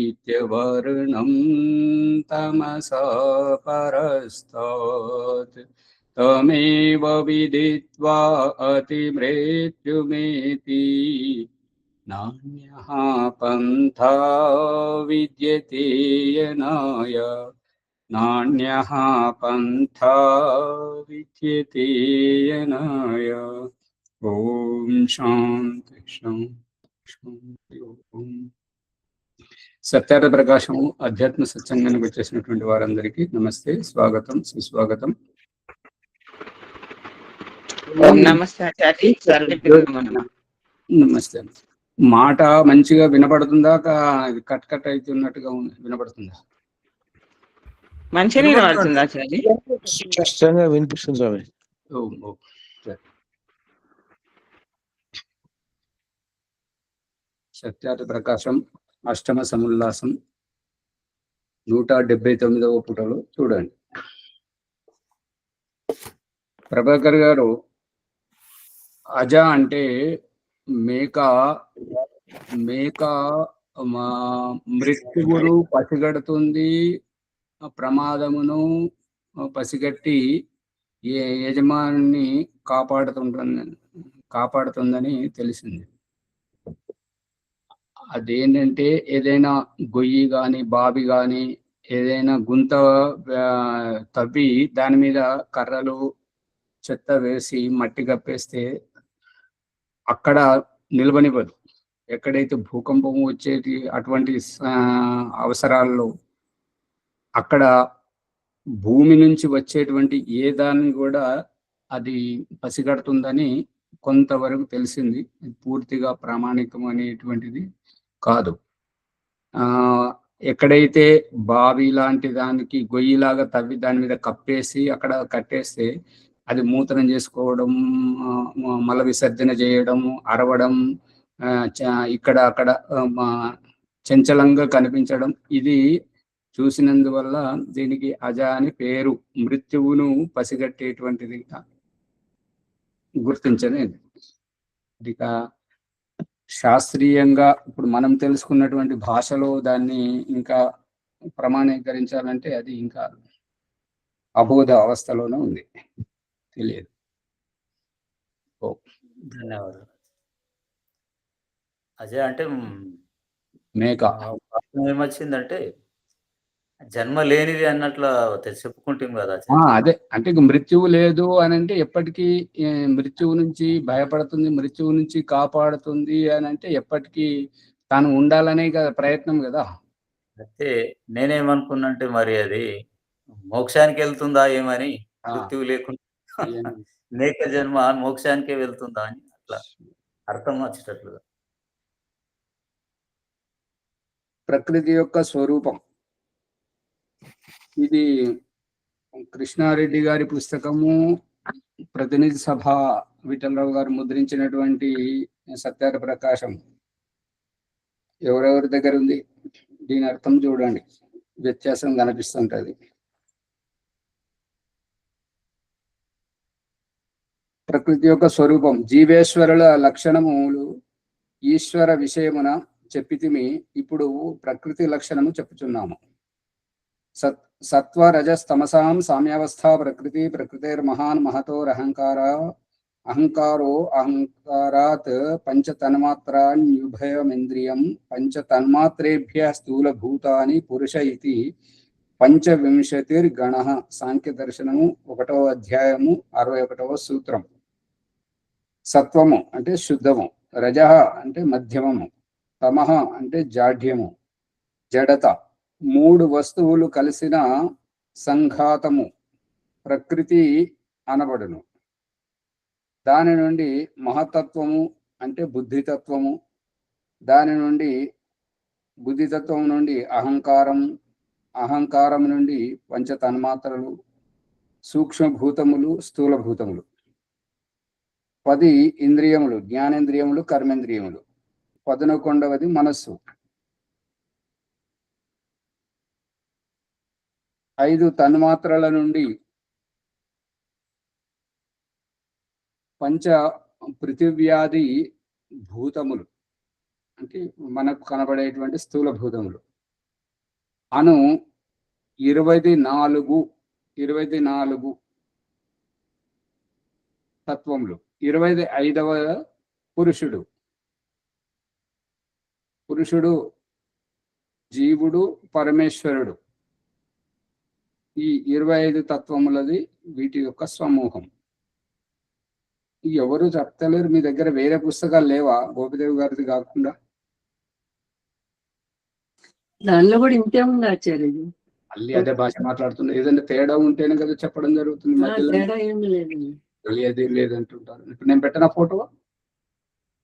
दैत्यवर्णं तमसा परस्तात् तमेव विदित्वा अतिमृत्युमेति नान्यः पन्था विद्यते यनाय नान्यः पन्था विद्यते यनाय। ఓం శాంతి శాంతి ఓం. సత్యార్థ ప్రకాశము అధ్యాత్మ సత్సంగానికి వచ్చేసినటువంటి వారందరికీ నమస్తే, స్వాగతం, సుస్వాగతం. నమస్తే. మాట మంచిగా వినపడుతుందా? కట్ కట్ అవుతున్నట్టుగా వినపడుతుందా? మంచిగా వినపడుతుందా? స్పష్టంగా వినిపిస్తుంది స్వామి. సత్యార్థ ప్రకాశం అష్టమ సముల్లాసం 179వ పుటలో చూడండి. ప్రభాకర్ గారు, అజ అంటే మేక మృత్యువును పసిగడుతుంది, ప్రమాదమును పసిగట్టి యజమాని కాపాడుతుందని తెలిసింది. అదేంటంటే ఏదైనా గొయ్యి కానీ బావి కానీ ఏదైనా గుంత తవ్వి దాని మీద కర్రలు చెత్త వేసి మట్టి కప్పేస్తే అక్కడ నిలబనివ్వదు. ఎక్కడైతే భూకంపం వచ్చేటి అటువంటి అవసరాల్లో అక్కడ భూమి నుంచి వచ్చేటువంటి ఏ దాన్ని కూడా అది పసిగడుతుందని కొంతవరకు తెలిసింది. పూర్తిగా ప్రామాణికం అనేటువంటిది కాదు. ఎక్కడైతే బావి లాంటి దానికి గొయ్యిలాగా తవ్వి దాని మీద కప్పేసి అక్కడ కట్టేస్తే అది మూత్రం చేసుకోవడం, మల విసర్జన చేయడం, అరవడం, ఇక్కడ అక్కడ చంచలంగా కనిపించడం, ఇది చూసినందువల్ల దీనికి అజ అని పేరు. మృత్యువును పసిగట్టేటువంటిది గుర్తించలేదు. ఇక శాస్త్రీయంగా ఇప్పుడు మనం తెలుసుకున్నటువంటి భాషలో దాన్ని ఇంకా ప్రమాణీకరించాలంటే అది ఇంకా అబోధ అవస్థలోనే ఉంది, తెలియదు. ధన్యవాదాలు. అజయ్ అంటే మేక ఏమొచ్చిందంటే జన్మ లేనిది అన్నట్లు చెప్పుకుంటాం కదా. అదే అంటే మృత్యువు లేదు అని అంటే ఎప్పటికీ మృత్యువు నుంచి భయపడుతుంది, మృత్యువు నుంచి కాపాడుతుంది అని అంటే ఎప్పటికీ తాను ఉండాలనే కదా ప్రయత్నం కదా. అయితే నేనేమనుకున్నంటే మరి అది మోక్షానికి వెళ్తుందా ఏమని, మృత్యువు లేకుండా అనేక జన్మ మోక్షానికే వెళ్తుందా అని అట్లా అర్థం వచ్చేటట్లుగా. ప్రకృతి యొక్క స్వరూపం ఇది. కృష్ణారెడ్డి గారి పుస్తకము, ప్రతినిధి సభ విఠలరావు గారు ముద్రించినటువంటి సత్యార్థ ప్రకాశం ఎవరెవరి దగ్గర ఉంది? దీని అర్థం చూడండి, వ్యత్యాసం కనిపిస్తుంటది. ప్రకృతి యొక్క స్వరూపం, జీవేశ్వరుల లక్షణములు ఈశ్వర విషయమున చెప్పితిమి, ఇప్పుడు ప్రకృతి లక్షణము చెప్పుచున్నాము. సత్వ రజస్తమసాం సామ్యావస్థా ప్రకృతి, ప్రకృతిర్మహాన్ అహంకారో అహంకారాత్ పంచతన్మాత్రాన్యుభయమింద్రియం పంచతన్మాత్రేభ్య స్థూలభూతాని పురుష ఇతి 25 సాంఖ్య దర్శనము 1వ అధ్యాయము 61వ సూత్రం. సత్వము అంటే శుద్ధము, రజః అంటే మధ్యమము, తమః అంటే జాఢ్యము, జడత. 3 వస్తువులు కలిసిన సంఘాతము ప్రకృతి అనబడును. దాని నుండి మహతత్వము అంటే బుద్ధితత్వము, దాని నుండి బుద్ధితత్వం నుండి అహంకారం నుండి పంచతన్మాత్రలు, సూక్ష్మభూతములు, స్థూలభూతములు. 10 ఇంద్రియములు, జ్ఞానేంద్రియములు, కర్మేంద్రియములు. 11వది మనస్సు. 5 తన్మాత్రల నుండి పంచ పృథివ్యాది భూతములు అంటే మనకు కనబడేటువంటి స్థూల భూతములు. అను 24 తత్వములు. 25వ పురుషుడు. పురుషుడు జీవుడు పరమేశ్వరుడు. ఈ 25 తత్వములది వీటి యొక్క సమూహం. ఎవరు చెప్తలేరు. మీ దగ్గర వేరే పుస్తకాలు లేవా గోపిదేవి గారిది కాకుండా? దానిలో కూడా ఇంకేముంది ఆచార్యజీ? మళ్ళీ అదే భాష మాట్లాడుతున్నా. ఏదైనా తేడా ఉంటేనే కదా చెప్పడం జరుగుతుంది. మధ్యలో తేడా ఏమి లేదు. అది లేదంటుంటారు. ఇప్పుడు నేను పెట్టిన ఫోటో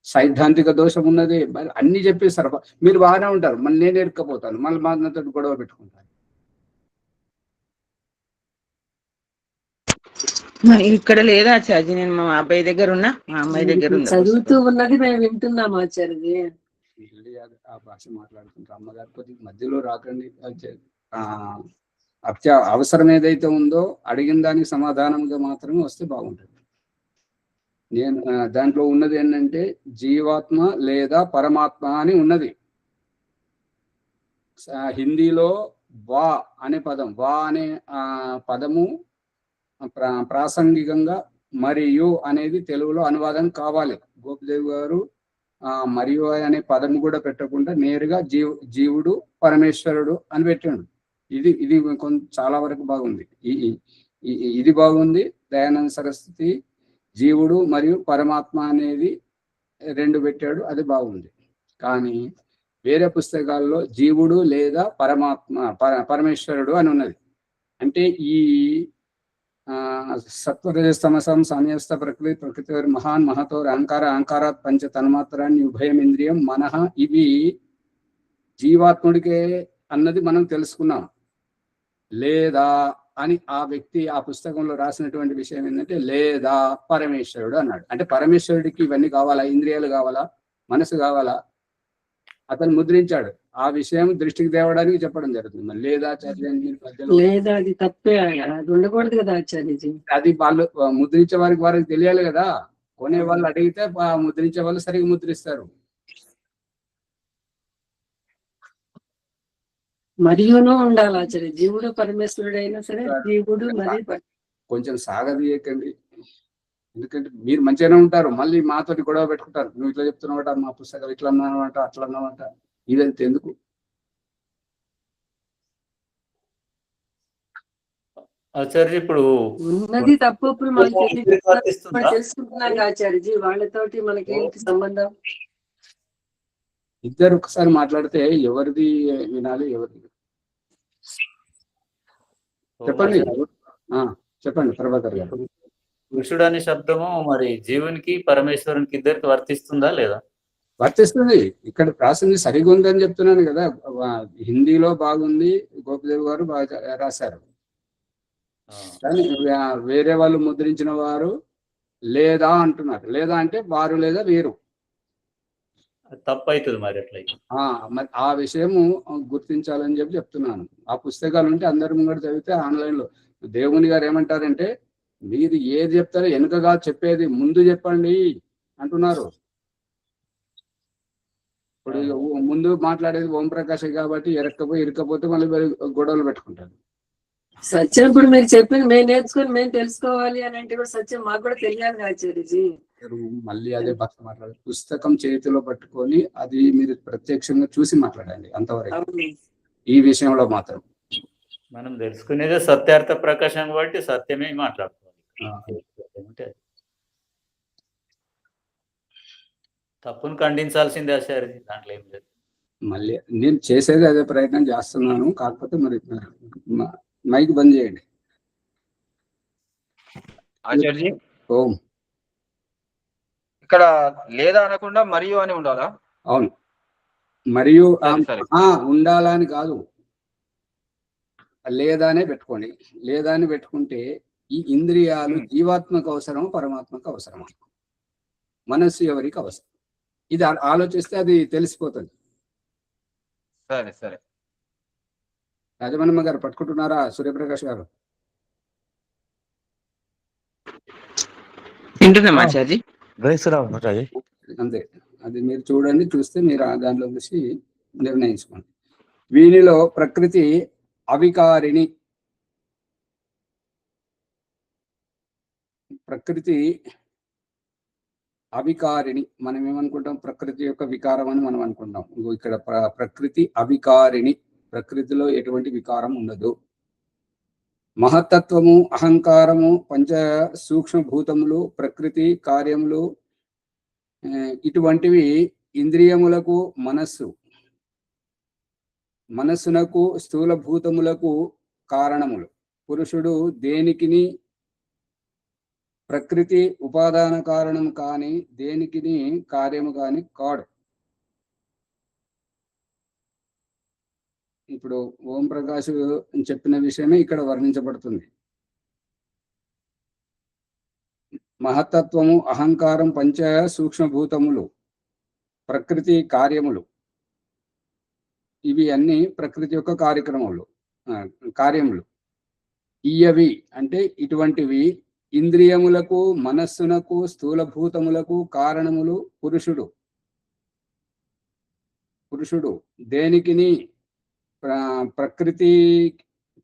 సైద్ధాంతిక దోషం ఉన్నది, అన్ని చెప్పేస్తారు. మీరు బాగానే ఉంటారు, మళ్ళీ నేను ఎరుక్కపోతాను, మళ్ళీ మా నాతో గొడవ పెట్టుకుంటాను. ఇక్కడ లేదా ఆచార్య? నేను మా అబ్బాయి దగ్గర ఉన్నా, మా అమ్మాయి దగ్గర ఉన్నా. చదువుతూ ఉన్నది మేము వింటున్నాం ఆచార్యజీ. ఆ భాష మాట్లాడుతుంటారు. అమ్మగారి కొద్దిగా మధ్యలో రాకండి. అవసరం ఏదైతే ఉందో అడిగిన దానికి సమాధానంగా మాత్రమే వస్తే బాగుంటుంది. నేను దాంట్లో ఉన్నది ఏంటంటే జీవాత్మ లేదా పరమాత్మ అని ఉన్నది. హిందీలో వా అనే పదం, వా అనే పదము ప్రాసంగికంగా మరియు అనేది తెలుగులో అనువాదం కావాలి. గోపిదేవి గారు మరియు అనే పదము కూడా పెట్టకుండా నేరుగా జీవుడు పరమేశ్వరుడు అని పెట్టాడు. ఇది చాలా వరకు బాగుంది. ఇది బాగుంది. దయానంద సరస్వతి జీవుడు మరియు పరమాత్మ అనేది 2 పెట్టాడు, అది బాగుంది. కానీ వేరే పుస్తకాల్లో జీవుడు లేదా పరమేశ్వరుడు అని ఉన్నది. అంటే ఈ సత్వరజస్తమసం సామ్యస్థ ప్రకృతి మహాన్ మహతోర్ అహంకారాత్ పంచ తన్మాత్రాన్ని ఉభయం ఇంద్రియం మనః, ఇవి జీవాత్ముడికే అన్నది మనం తెలుసుకున్నాం. లేదా అని ఆ వ్యక్తి ఆ పుస్తకంలో రాసినటువంటి విషయం ఏంటంటే లేదా పరమేశ్వరుడు అన్నాడు. అంటే పరమేశ్వరుడికి ఇవన్నీ కావాలా? ఇంద్రియాలు కావాలా? మనసు కావాలా? అతను ముద్రించాడు. ఆ విషయం దృష్టికి తేవడానికి చెప్పడం జరుగుతుంది. మరి లేదా లేదా అది తప్పే, అది ఉండకూడదు కదా ఆచార్యజీ. అది వాళ్ళు ముద్రించే వారికి తెలియాలి కదా. కొనే వాళ్ళు అడిగితే ముద్రించే వాళ్ళు సరిగ్గా ముద్రిస్తారు. మరియును ఉండాలి ఆచార్య. జీవుడు పరమేశ్వరుడు అయినా సరే జీవుడు మరి కొంచెం సాగదీయకండి. ఎందుకంటే మీరు మంచిగానే ఉంటారు, మళ్ళీ మాతోటి గొడవ పెట్టుకుంటారు. నువ్వు ఇట్లా చెప్తున్నావట, మా పుస్తకం ఇట్లా అన్నావంట, అట్లా అన్నావంట. ఇదంతా ఎందుకు? ఆచార్య ఇప్పుడు ఉన్నది తప్పు తెలుసుకుంటున్నాం ఆచార్యజీ. వాళ్ళతోటి మనకేంటి సంబంధం? ఇద్దరు ఒకసారి మాట్లాడితే ఎవరిది వినాలి, ఎవరిది? చెప్పండి చెప్పండి ప్రభాకర్ గారు. పురుషుడు అనే శబ్దము మరి జీవునికి పరమేశ్వరునికి ఇద్దరికి వర్తిస్తుందా లేదా? వర్తిస్తుంది. ఇక్కడ రాసింది సరిగా ఉందని చెప్తున్నాను కదా. హిందీలో బాగుంది, గోపిదేవి గారు బాగా రాశారు. కానీ వేరే వాళ్ళు ముద్రించిన వారు లేదా అంటున్నారు. లేదా అంటే వారు లేదా వీరు. తప్పు అవుతుంది మరి అట్లయితే. మరి ఆ విషయము గుర్తించాలని చెప్తున్నాను. ఆ పుస్తకాలు ఉంటే అందరి ముంగట చదివితే ఆన్లైన్లో దేవుని గారు ఏమంటారంటే, మీరు ఏది చెప్తారో వెనుకగా చెప్పేది ముందు చెప్పండి అంటున్నారు. ఇప్పుడు ముందు మాట్లాడేది ఓం ప్రకాష్ కాబట్టి ఇరకపోతే మళ్ళీ గొడవలు పెట్టుకుంటారు. సత్యం ఇప్పుడు మీరు చెప్పింది మేము నేర్చుకుని మేము తెలుసుకోవాలి అని అంటే కూడా సత్యం మాకు కూడా తెలియాలి ఆచార్యజీ. మళ్ళీ అదే భక్తి మాట్లాడాలి. పుస్తకం చేతిలో పట్టుకొని అది మీరు ప్రత్యక్షంగా చూసి మాట్లాడండి. అంతవరకు ఈ విషయంలో మాత్రం మనం తెలుసుకునేదే సత్యార్థ ప్రకాశం కాబట్టి సత్యమే మాట్లాడుకోవాలి. తప్పును ఖండించాల్సిందే ఆచార్య, దాంట్లో ఏం లేదు. మళ్ళీ నేను చేసేది అదే ప్రయత్నం చేస్తున్నాను. కాకపోతే మరి మైక్ బంద్ చేయండి. ఆచార్య ఓం. ఇక్కడ లేదా అనకుండా మరియు అని ఉండాలా? అవును, మరియు ఉండాలని కాదు, లేదానే పెట్టుకోండి. లేదాని పెట్టుకుంటే ఈ ఇంద్రియాలు జీవాత్మకు అవసరం, పరమాత్మకు అవసరమా, మనస్సు ఎవరికి అవసరం, ఇది ఆలోచిస్తే అది తెలిసిపోతుంది. సరే సరే. రాజమణమ్మ గారు పట్టుకుంటున్నారా? సూర్యప్రకాష్ గారు అంతే. అది మీరు చూడండి, చూస్తే మీరు దాంట్లో చూసి నిర్ణయించుకోండి. వీనిలో ప్రకృతి అవికారిణి. ప్రకృతి అవికారిణి. మనం ఏమనుకుంటాం? ప్రకృతి యొక్క వికారం అని మనం అనుకుంటాం. ఇక్కడ ప్రకృతి అవికారిణి. ప్రకృతిలో ఎటువంటి వికారం ఉండదు. మహత్తత్వము, అహంకారము, పంచ సూక్ష్మభూతములు, ప్రకృతి కార్యములు, ఇటువంటివి ఇంద్రియములకు, మనస్సునకు, స్థూల భూతములకు కారణములు. పురుషుడు దేనికిని ప్రకృతి ఉపాదాన కారణం కాని దేనికిని కార్యము కాని కాడు. ఇప్పుడు ఓం ప్రకాష్ చెప్పిన విషయమే ఇక్కడ వర్ణించబడుతుంది. మహత్తత్వము, అహంకారం, పంచ సూక్ష్మభూతములు, ప్రకృతి కార్యములు, ఇవి అన్ని ప్రకృతి యొక్క కార్యములు. ఇయవి అంటే ఇటువంటివి ఇంద్రియములకు, మనస్సునకు, స్థూలభూతములకు కారణములు. పురుషుడు దేనికిని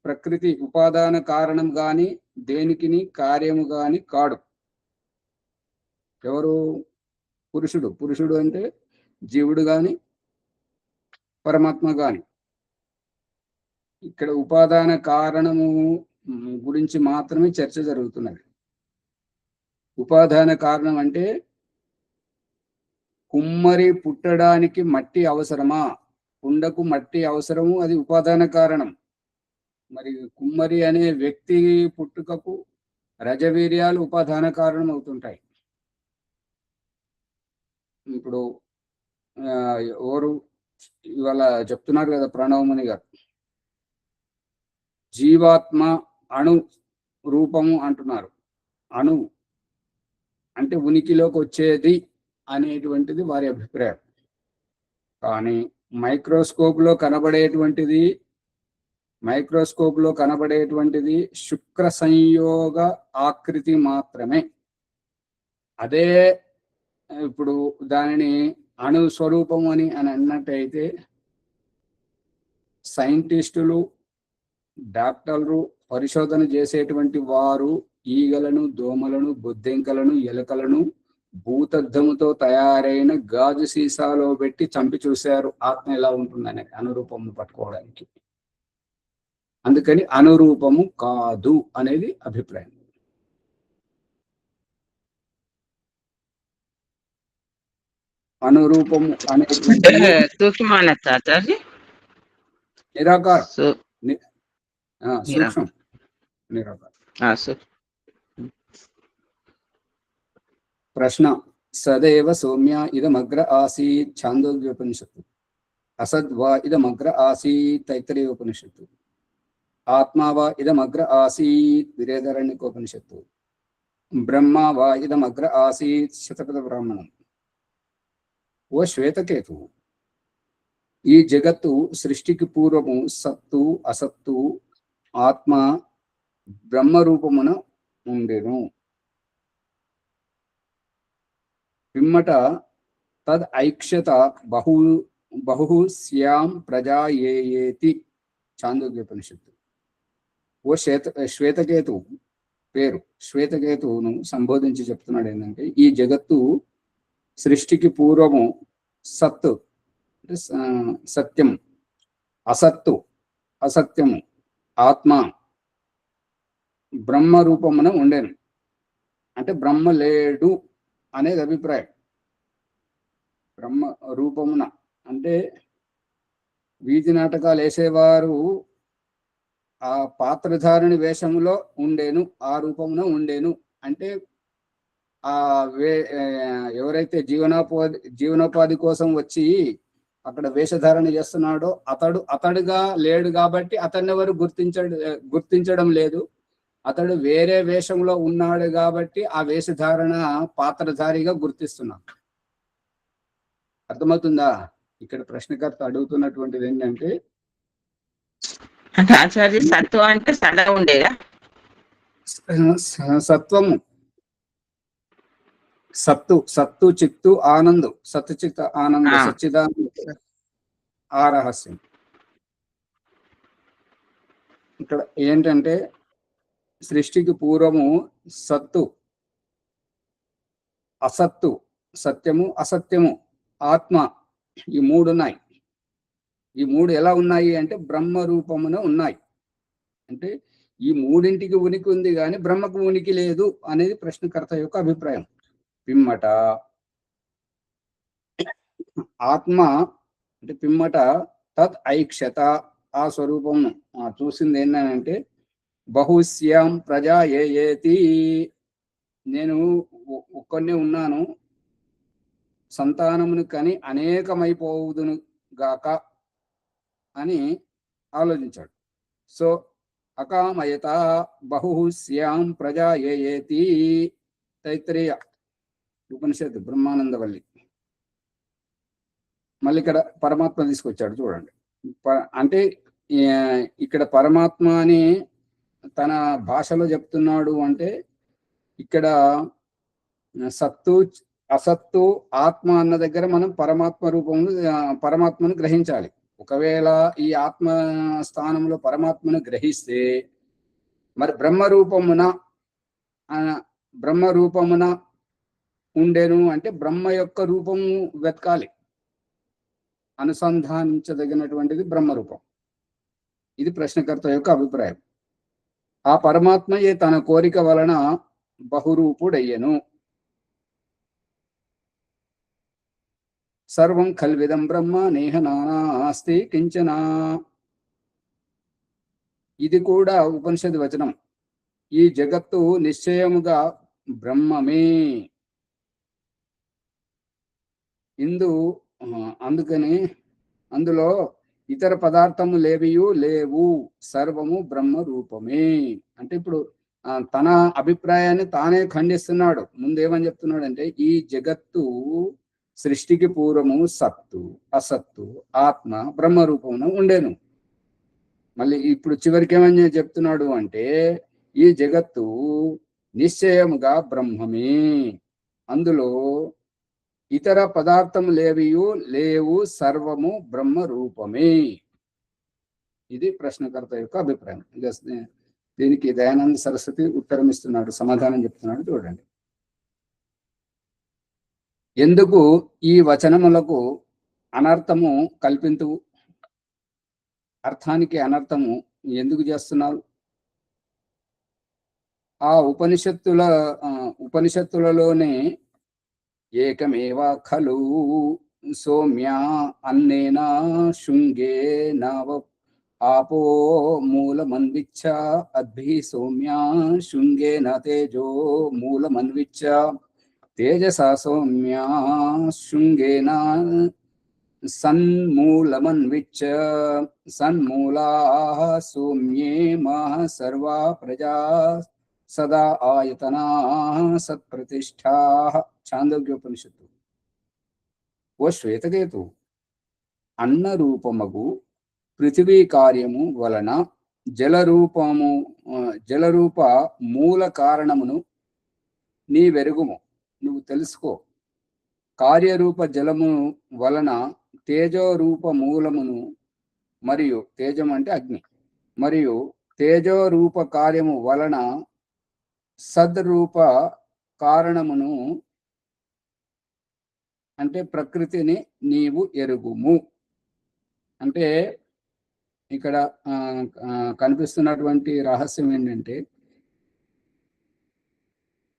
ప్రకృతి ఉపాదాన కారణం గాని దేనికిని కార్యము గాని కాడు. ఎవరు? పురుషుడు అంటే జీవుడు గాని పరమాత్మ గాని. ఇక్కడ ఉపాదాన కారణము గురించి మాత్రమే చర్చ జరుగుతున్నది. ఉపాదాన కారణం అంటే కుమ్మరి పుట్టడానికి మట్టి అవసరమా? కుండకు మట్టి అవసరము, అది ఉపాదాన కారణం. మరి కుమ్మరి అనే వ్యక్తి పుట్టుకకు రజవీర్యాలు ఉపాదాన కారణం అవుతుంటాయి. ఇప్పుడు ఎవరు ఇవాళ చెప్తున్నారు కదా ప్రణవముని గారు, జీవాత్మ అణు రూపము అంటున్నారు. అణు అంటే ఉనికిలోకి వచ్చేది అనేటువంటిది వారి అభిప్రాయం. కానీ మైక్రోస్కోప్ లో కనబడేటువంటిది శుక్ర సంయోగ ఆకృతి మాత్రమే. అదే ఇప్పుడు దానిని అణు స్వరూపం అని అన్నట్టయితే సైంటిస్టులు, డాక్టర్లు, పరిశోధన చేసేటువంటి వారు ఈగలను, దోమలను, బొద్దింకలను, ఎలుకలను భూతద్దముతో తయారైన గాజు సీసాలో పెట్టి చంపి చూశారు ఆత్మ ఎలా ఉంటుందని అనురూపము పట్టుకోవడానికి. అందుకని అనురూపము కాదు అనేది అభిప్రాయం. అనురూపము అనేది నిరాకారం, సూక్ష్మం, నిరాకారం. ప్రశ్న: సదేవ సౌమ్య ఇదమగ్ర ఆసీత్ ఛాందోగ్యోపనిషత్తు. అసద్వా ఇదమగ్ర ఆసీత్ తైత్తరీయోపనిషత్తు. ఆత్మా వా ఇదమగ్ర ఆసీత్ విరేదరణ్యకోపనిషత్తు. బ్రహ్మా వా ఇదమగ్ర ఆసీత్ శతపథ బ్రాహ్మణం. ఓ శ్వేతకేతు, ఈ జగత్తు సృష్టికి పూర్వము సత్తు, అసత్తు, ఆత్మ, బ్రహ్మరూపమున ఉండెను. పిమ్మట తద్ ఐక్షత బహు శ్యాం ప్రజా ఏయేతి. ఛాందోగ్యోపనిషత్తు. ఓ శ్వేతకేతు పేరు. శ్వేతకేతువును సంబోధించి చెప్తున్నాడు ఏంటంటే, ఈ జగత్తు సృష్టికి పూర్వము సత్తు అంటే సత్యం, అసత్తు అసత్యము, ఆత్మ, బ్రహ్మ రూపమున ఉండేను. అంటే బ్రహ్మ లేడు అనేది అభిప్రాయం. బ్రహ్మ రూపమున అంటే వీధి నాటకాలు వేసేవారు ఆ పాత్రధారుని వేషములో ఉండేను, ఆ రూపమున ఉండేను. అంటే ఆ ఎవరైతే జీవనోపాధి కోసం వచ్చి అక్కడ వేషధారణ చేస్తున్నాడో అతడుగా లేడు కాబట్టి అతన్ని ఎవరు గుర్తించడం లేదు. అతడు వేరే వేషంలో ఉన్నాడు కాబట్టి ఆ వేషధారణ పాత్రధారిగా గుర్తిస్తున్నాం. అర్థమవుతుందా? ఇక్కడ ప్రశ్నకర్త అడుగుతున్నటువంటిది ఏంటంటే, ఆచార్య సత్వం అంటే సదా ఉండేదా? సత్వము, సత్తు చిత్తు ఆనందు, సత్తు చిత్త ఆనంద, సచ్చిదానంద, ఆ రహస్యం. ఇక్కడ ఏంటంటే సృష్టికి పూర్వము సత్తు, అసత్తు, సత్యము, అసత్యము, ఆత్మ, ఈ మూడు ఉన్నాయి. ఈ మూడు ఎలా ఉన్నాయి అంటే బ్రహ్మ రూపమున ఉన్నాయి. అంటే ఈ మూడింటికి ఉనికి ఉంది కానీ బ్రహ్మకు ఉనికి లేదు అనేది ప్రశ్నకర్త యొక్క అభిప్రాయం. పిమ్మట ఆత్మ అంటే పిమ్మట తత్ ఐక్షత, ఆ స్వరూపం చూసింది ఏంటంటే బహుశ్యాం ప్రజా ఏతి, నేను ఒక్కనే ఉన్నాను, సంతానమును కని అనేకమైపోవుదును గాక అని ఆలోచించాడు. సో అకామయత బహుశ్యాం ప్రజా ఏతి, తైత్రేయ ఉపనిషత్తు బ్రహ్మానందవల్లి. మళ్ళీ ఇక్కడ పరమాత్మ తీసుకొచ్చాడు చూడండి. అంటే ఇక్కడ పరమాత్మ అని తన భాషలో చెప్తున్నాడు అంటే ఇక్కడ సత్తు, అసత్తు, ఆత్మ అన్న దగ్గర మనం పరమాత్మ రూపంలో పరమాత్మను గ్రహించాలి. ఒకవేళ ఈ ఆత్మ స్థానంలో పరమాత్మను గ్రహిస్తే మరి బ్రహ్మ రూపమున ఉండేను అంటే బ్రహ్మ యొక్క రూపము వెతకాలి. అనుసంధానించదగినటువంటిది బ్రహ్మరూపం. ఇది ప్రశ్నకర్త యొక్క అభిప్రాయం. ఆ పరమాత్మయే తన కోరిక వలన బహురూపుడయ్యను. సర్వం ఖల్విదం బ్రహ్మ నేహ నానాస్తి కించన. ఇది కూడా ఉపనిషద్ వచనం. ఈ జగత్తు నిశ్చయముగా బ్రహ్మమే. అందుకని అందులో ఇతర పదార్థము లేవు, సర్వము బ్రహ్మ రూపమే. అంటే ఇప్పుడు తన అభిప్రాయాన్ని తానే ఖండిస్తున్నాడు. ముందేమని చెప్తున్నాడు అంటే ఈ జగత్తు సృష్టికి పూర్వము సత్తు, అసత్తు, ఆత్మ బ్రహ్మ రూపమున ఉండేను. మళ్ళీ ఇప్పుడు చివరికి ఏమని చెప్తున్నాడు అంటే ఈ జగత్తు నిశ్చయముగా బ్రహ్మమే, అందులో ఇతర పదార్థము లేవు, సర్వము బ్రహ్మ రూపమే. ఇది ప్రశ్నకర్త యొక్క అభిప్రాయం. దీనికి దయానంద సరస్వతి ఉత్తరం ఇస్తున్నాడు, సమాధానం చెప్తున్నాడు చూడండి. ఎందుకు ఈ వచనములకు అనర్థము కల్పింతువు? అర్థానికి అనర్థము ఎందుకు చేస్తున్నారు? ఆ ఉపనిషత్తులలోనే ఏకమేవ ఖలు సౌమ్య అన్నేన శృంగేన ఆపో మూలమన్విచ్చ అద్భి సౌమ్య శృంగేన తేజో మూలమన్విచ్చ తేజసా సౌమ్య శృంగేన సన్మూలమన్విచ్చ సన్మూలా సౌమ్యే మహ సర్వా ప్రజా సదా ఆయతనా సత్ప్రతిష్ఠా. ఛాందోగ్యోపనిషత్తు. ఓ శ్వేతకేతు, అన్న రూపమగు పృథివీ కార్యము వలన జలరూప మూల కారణమును నీవెరుగుము, నువ్వు తెలుసుకో. కార్యరూప జలము వలన తేజోరూప మూలమును, మరియు తేజం అంటే అగ్ని, మరియు తేజోరూప కార్యము వలన సద్రూప కారణమును అంటే ప్రకృతిని నీవు ఎరుగుము. అంటే ఇక్కడ కనిపిస్తున్నటువంటి రహస్యం ఏంటంటే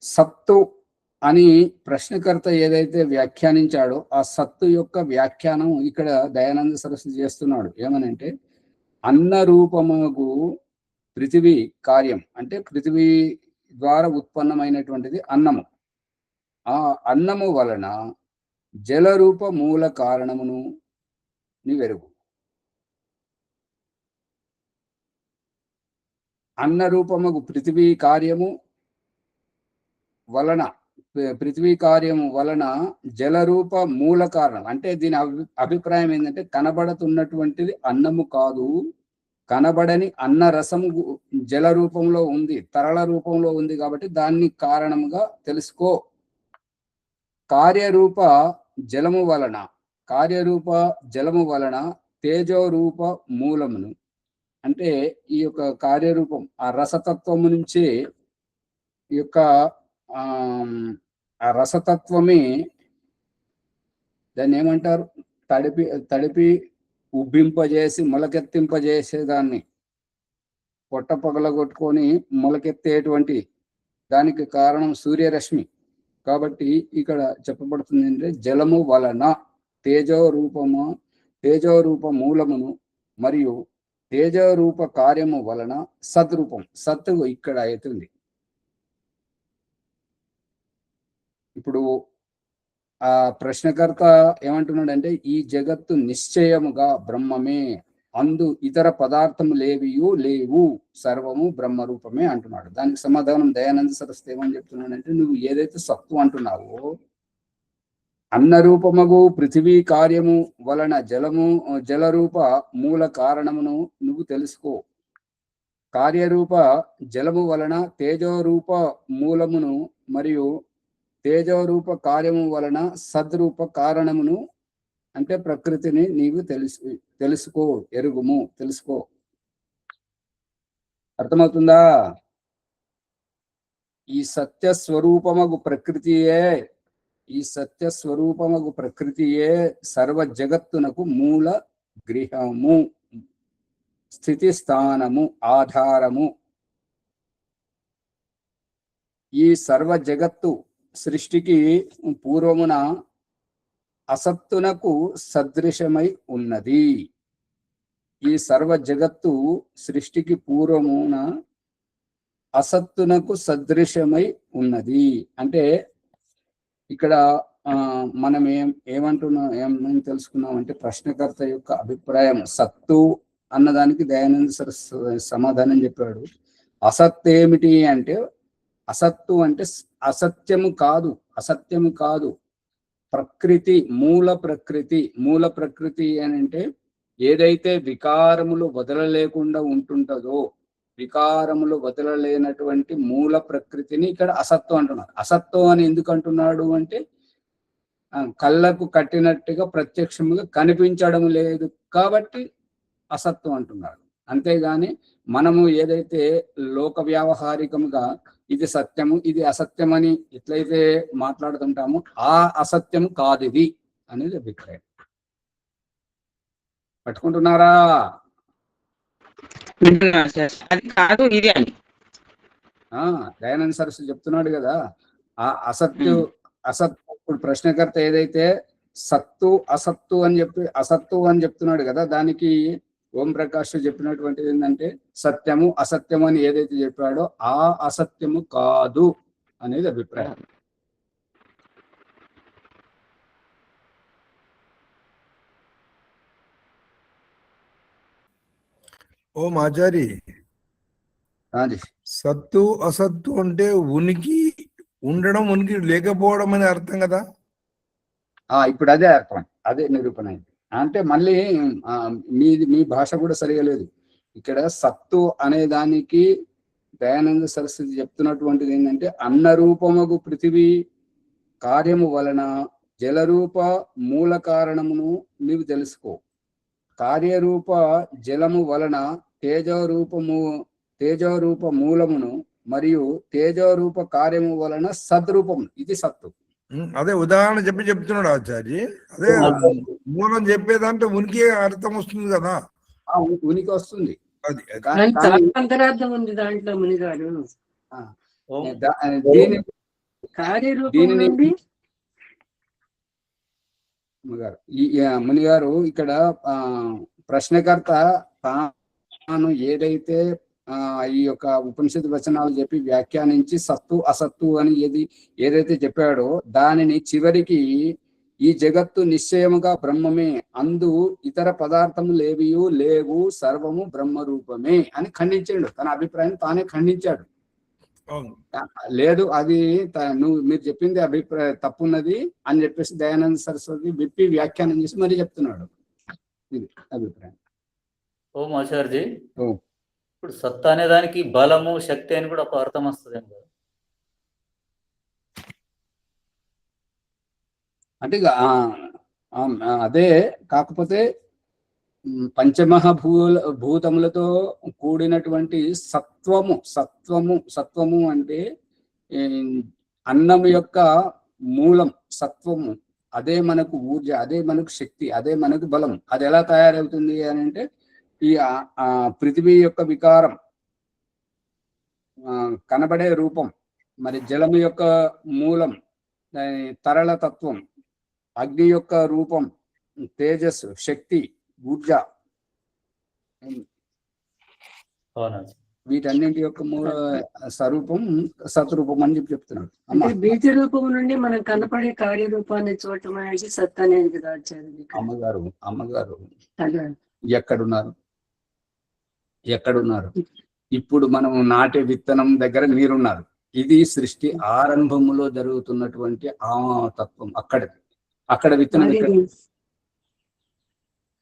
సత్తు అని ప్రశ్నకర్త ఏదైతే వ్యాఖ్యానించాడో ఆ సత్తు యొక్క వ్యాఖ్యానం ఇక్కడ దయానంద సరస్వతి చేస్తున్నాడు. ఏమనంటే అన్న రూపముకు పృథివీ కార్యం అంటే పృథివీ ద్వారా ఉత్పన్నమైనటువంటిది అన్నము. ఆ అన్నము వలన జలరూప మూల కారణమును నీవెరుగు. అన్న రూపముకు పృథివీ కార్యము వలన జలరూప మూల కారణం అంటే దీని అభిప్రాయం ఏంటంటే కనబడుతున్నటువంటిది అన్నము కాదు, కనబడని అన్న రసము జల రూపంలో ఉంది, తరళ రూపంలో ఉంది, కాబట్టి దాన్ని కారణముగా తెలుసుకో. కార్యరూప జలము వలన తేజోరూప మూలమును అంటే ఈ యొక్క కార్యరూపం ఆ రసతత్వము నుంచి ఈ యొక్క ఆ రసతత్వమే దాన్ని ఏమంటారు, తడిపి తడిపి ఉబ్బింపజేసి మొలకెత్తింపజేసేదాన్ని, పొట్ట పగలగొట్టుకొని మొలకెత్తేటువంటి దానికి కారణం సూర్యరశ్మి. కాబట్టి ఇక్కడ చెప్పబడుతుంది అంటే జలము వలన తేజోరూప మూలమును మరియు తేజోరూప కార్యము వలన సద్రూపం. సత్తు ఇక్కడ అవుతుంది. ఇప్పుడు ఆ ప్రశ్నకర్త ఏమంటున్నాడంటే ఈ జగత్తు నిశ్చయముగా బ్రహ్మమే, అందు ఇతర పదార్థము లేవు, సర్వము బ్రహ్మరూపమే అంటున్నాడు. దానికి సమాధానం దయానంద సరస్వతి ఏమని చెప్తున్నాడంటే, నువ్వు ఏదైతే సత్తు అంటున్నావో అన్నరూపమగు పృథివీ కార్యము వలన జలరూప మూల కారణమును నువ్వు తెలుసుకో. కార్యరూప జలము వలన తేజోరూప మూలమును మరియు తేజోరూప కార్యము వలన సద్రూప కారణమును అంటే ప్రకృతిని నీవు తెలుసుకో, ఎరుగుము, తెలుసుకో. అర్థమవుతుందా? ఈ సత్యస్వరూపమగు ప్రకృతియే సర్వ జగత్తునకు మూల గృహము, స్థితి స్థానము, ఆధారము. ఈ సర్వ జగత్తు సృష్టికి పూర్వమున అసత్తునకు సదృశమై ఉన్నది. ఈ సర్వ జగత్తు సృష్టికి పూర్వమున అసత్తునకు సదృశమై ఉన్నది. అంటే ఇక్కడ మనం ఏమని తెలుసుకున్నాం అంటే, ప్రశ్నకర్త యొక్క అభిప్రాయం సత్తు అన్నదానికి దయానంద సరస్వతి సమాధానం చెప్పాడు. అసత్ ఏమిటి అంటే, అసత్తు అంటే అసత్యము కాదు, ప్రకృతి, మూల ప్రకృతి అని అంటే ఏదైతే వికారములు వదలలేకుండా ఉంటుంటదో, వికారములు వదలలేనటువంటి మూల ప్రకృతిని ఇక్కడ అసత్వం అంటున్నారు. అసత్వం అని ఎందుకు అంటున్నాడు అంటే, కళ్ళకు కట్టినట్టుగా ప్రత్యక్షముగా కనిపించడం లేదు కాబట్టి అసత్వం అంటున్నాడు. అంతేగాని మనము ఏదైతే లోక వ్యావహారికముగా ఇది సత్యము ఇది అసత్యం అని ఎట్లయితే మాట్లాడుతుంటామో ఆ అసత్యం కాదు ఇది అనేది అభిప్రాయం. పట్టుకుంటున్నారా? అది కాదు ఇది అని దయానంద సరస్వతి చెప్తున్నాడు కదా, ఆ అసత్తు ఇప్పుడు ప్రశ్నకర్త ఏదైతే సత్తు అసత్తు అని చెప్తున్నాడు కదా, దానికి ఓం ప్రకాష్ చెప్పినటువంటిది ఏంటంటే, సత్యము అసత్యము అని ఏదైతే చెప్పాడో ఆ అసత్యము కాదు అనేది అభిప్రాయం. ఓం ఆచారి, సత్తు అసత్తు అంటే ఉనికి ఉండడం, ఉనికి లేకపోవడం అనే అర్థం కదా. ఇప్పుడు అదే అర్థం, అదే నిరూపణ అయింది. అంటే మళ్ళీ మీ భాష కూడా సరిగా లేదు. ఇక్కడ సత్తు అనే దానికి దయానంద సరస్వతి చెప్తున్నటువంటిది ఏంటంటే, అన్నరూపమగు పృథివీ కార్యము వలన జలరూప మూల కారణమును నీవు తెలుసుకో. కార్యరూప జలము వలన తేజోరూప మూలమును మరియు తేజోరూప కార్యము వలన సద్రూపం, ఇది సత్తు. అదే ఉదాహరణ చెప్తున్నాడు ఆచార్య. అదే మూలం చెప్పేదంటే ఉనికి అర్థం వస్తుంది కదా, ఉనికి వస్తుంది. అది అంతరార్థం ఉంది దాంట్లో మునిగాడు. మునిగారు ఇక్కడ ప్రశ్నకర్త తాను ఏదైతే ఈ యొక్క ఉపనిషత్ వచనాలు చెప్పి వ్యాఖ్యానించి సత్తు అసత్తు అని ఏదైతే చెప్పాడో దానిని చివరికి ఈ జగత్తు నిశ్చయముగా బ్రహ్మమే, అందు ఇతర పదార్థము లేవు, సర్వము బ్రహ్మరూపమే అని ఖండించాడు. తన అభిప్రాయం తానే ఖండించాడు. లేదు అది మీరు చెప్పింది అభిప్రాయం తప్పున్నది అని చెప్పేసి దయానంద సరస్వతి విప్పి వ్యాఖ్యానం చేసి మరీ చెప్తున్నాడు. ఇది అభిప్రాయం. ఓం ఆచార్యజీ, ఇప్పుడు సత్తా అనే దానికి బలము శక్తి అని కూడా ఒక అర్థం వస్తుంది కదా. అంటే అదే కాకపోతే భూతములతో కూడినటువంటి సత్వము అంటే అన్నం యొక్క మూలం సత్వము. అదే మనకు ఊర్జ, అదే మనకు శక్తి, అదే మనకు బలం. అది ఎలా తయారవుతుంది అని అంటే ఈ పృథివీ యొక్క వికారం, కనబడే రూపం, మరి జలము యొక్క మూలం తరళ తత్వం, అగ్ని యొక్క రూపం తేజస్సు, శక్తి, ఊర్జ, వీటన్నింటి యొక్క మూల స్వరూపం సత్రూపం అని చెప్పి చెప్తున్నాడు. బీజ రూపం నుండి మనం కనపడే కార్యరూపాన్ని చూడటం అనేది సత్ అనేది కదా ఆచార్య. అమ్మగారు ఎక్కడున్నారు? ఇప్పుడు మనం నాటే విత్తనం దగ్గర మీరున్నారు. ఇది సృష్టి ఆరంభములో జరుగుతున్నటువంటి ఆ తత్వం. అక్కడ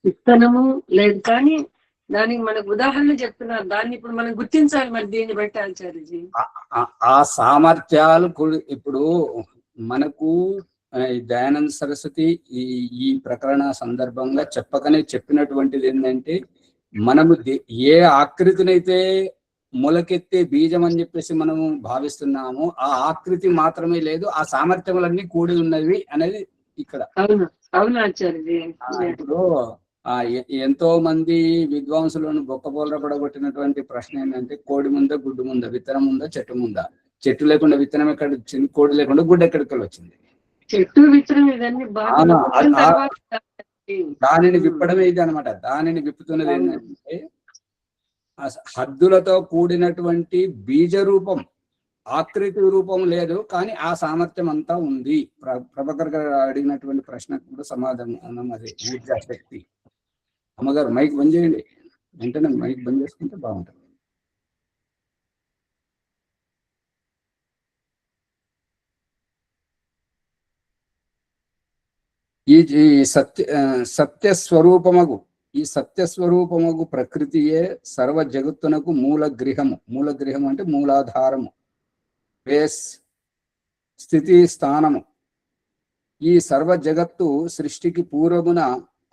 విత్తనము లేదు, కానీ దానికి మనకు ఉదాహరణ చెప్తున్నారు. దాన్ని ఇప్పుడు మనం గుర్తించాలి. మరి దీన్ని బట్టి ఆచార్యజీ ఆ సామర్థ్యాలు ఇప్పుడు మనకు దయానంద సరస్వతి ఈ ప్రకరణ సందర్భంగా చెప్పినటువంటిది ఏంటంటే, మనము ఏ ఆకృతినైతే మొలకెత్తే బీజం అని చెప్పేసి మనము భావిస్తున్నామో ఆ ఆకృతి మాత్రమే లేదు, ఆ సామర్థ్యములన్నీ కూడి ఉన్నవి అనేది ఇక్కడ. అవును ఆచార్యజీ. ఇప్పుడు ఎంతో మంది విద్వాంసులను బొక్కబోలర పడగొట్టినటువంటి ప్రశ్న ఏంటంటే, కోడి ముందా గుడ్డు ముందా, విత్తనం ఉందా చెట్టు ముందా? చెట్టు లేకుండా విత్తనం ఎక్కడ వచ్చింది? కోడి లేకుండా గుడ్డు ఎక్కడికి వచ్చింది? చెట్టు విత్తనం ఇదన్నీ దానిని విప్పడమే ఇది అనమాట. దానిని విప్పుతున్నది ఏంటంటే హద్దులతో కూడినటువంటి బీజ రూపం, ఆకృతి రూపం లేదు, కానీ ఆ సామర్థ్యం అంతా ఉంది. ప్రభాకర్ గారు అడిగినటువంటి ప్రశ్నకు కూడా సమాధానం అదే, ఊర్జా శక్తి. అమ్మగారు మైక్ బంద్ చేయండి, వెంటనే మైక్ బంద్ చేసుకుంటే బాగుంటుంది. ఈ సత్యస్వరూపమగు ప్రకృతియే సర్వ జగత్తునకు మూల గృహము అంటే మూలాధారము, బేస్, స్థితి స్థానము. ఈ సర్వ జగత్తు సృష్టికి పూర్వమున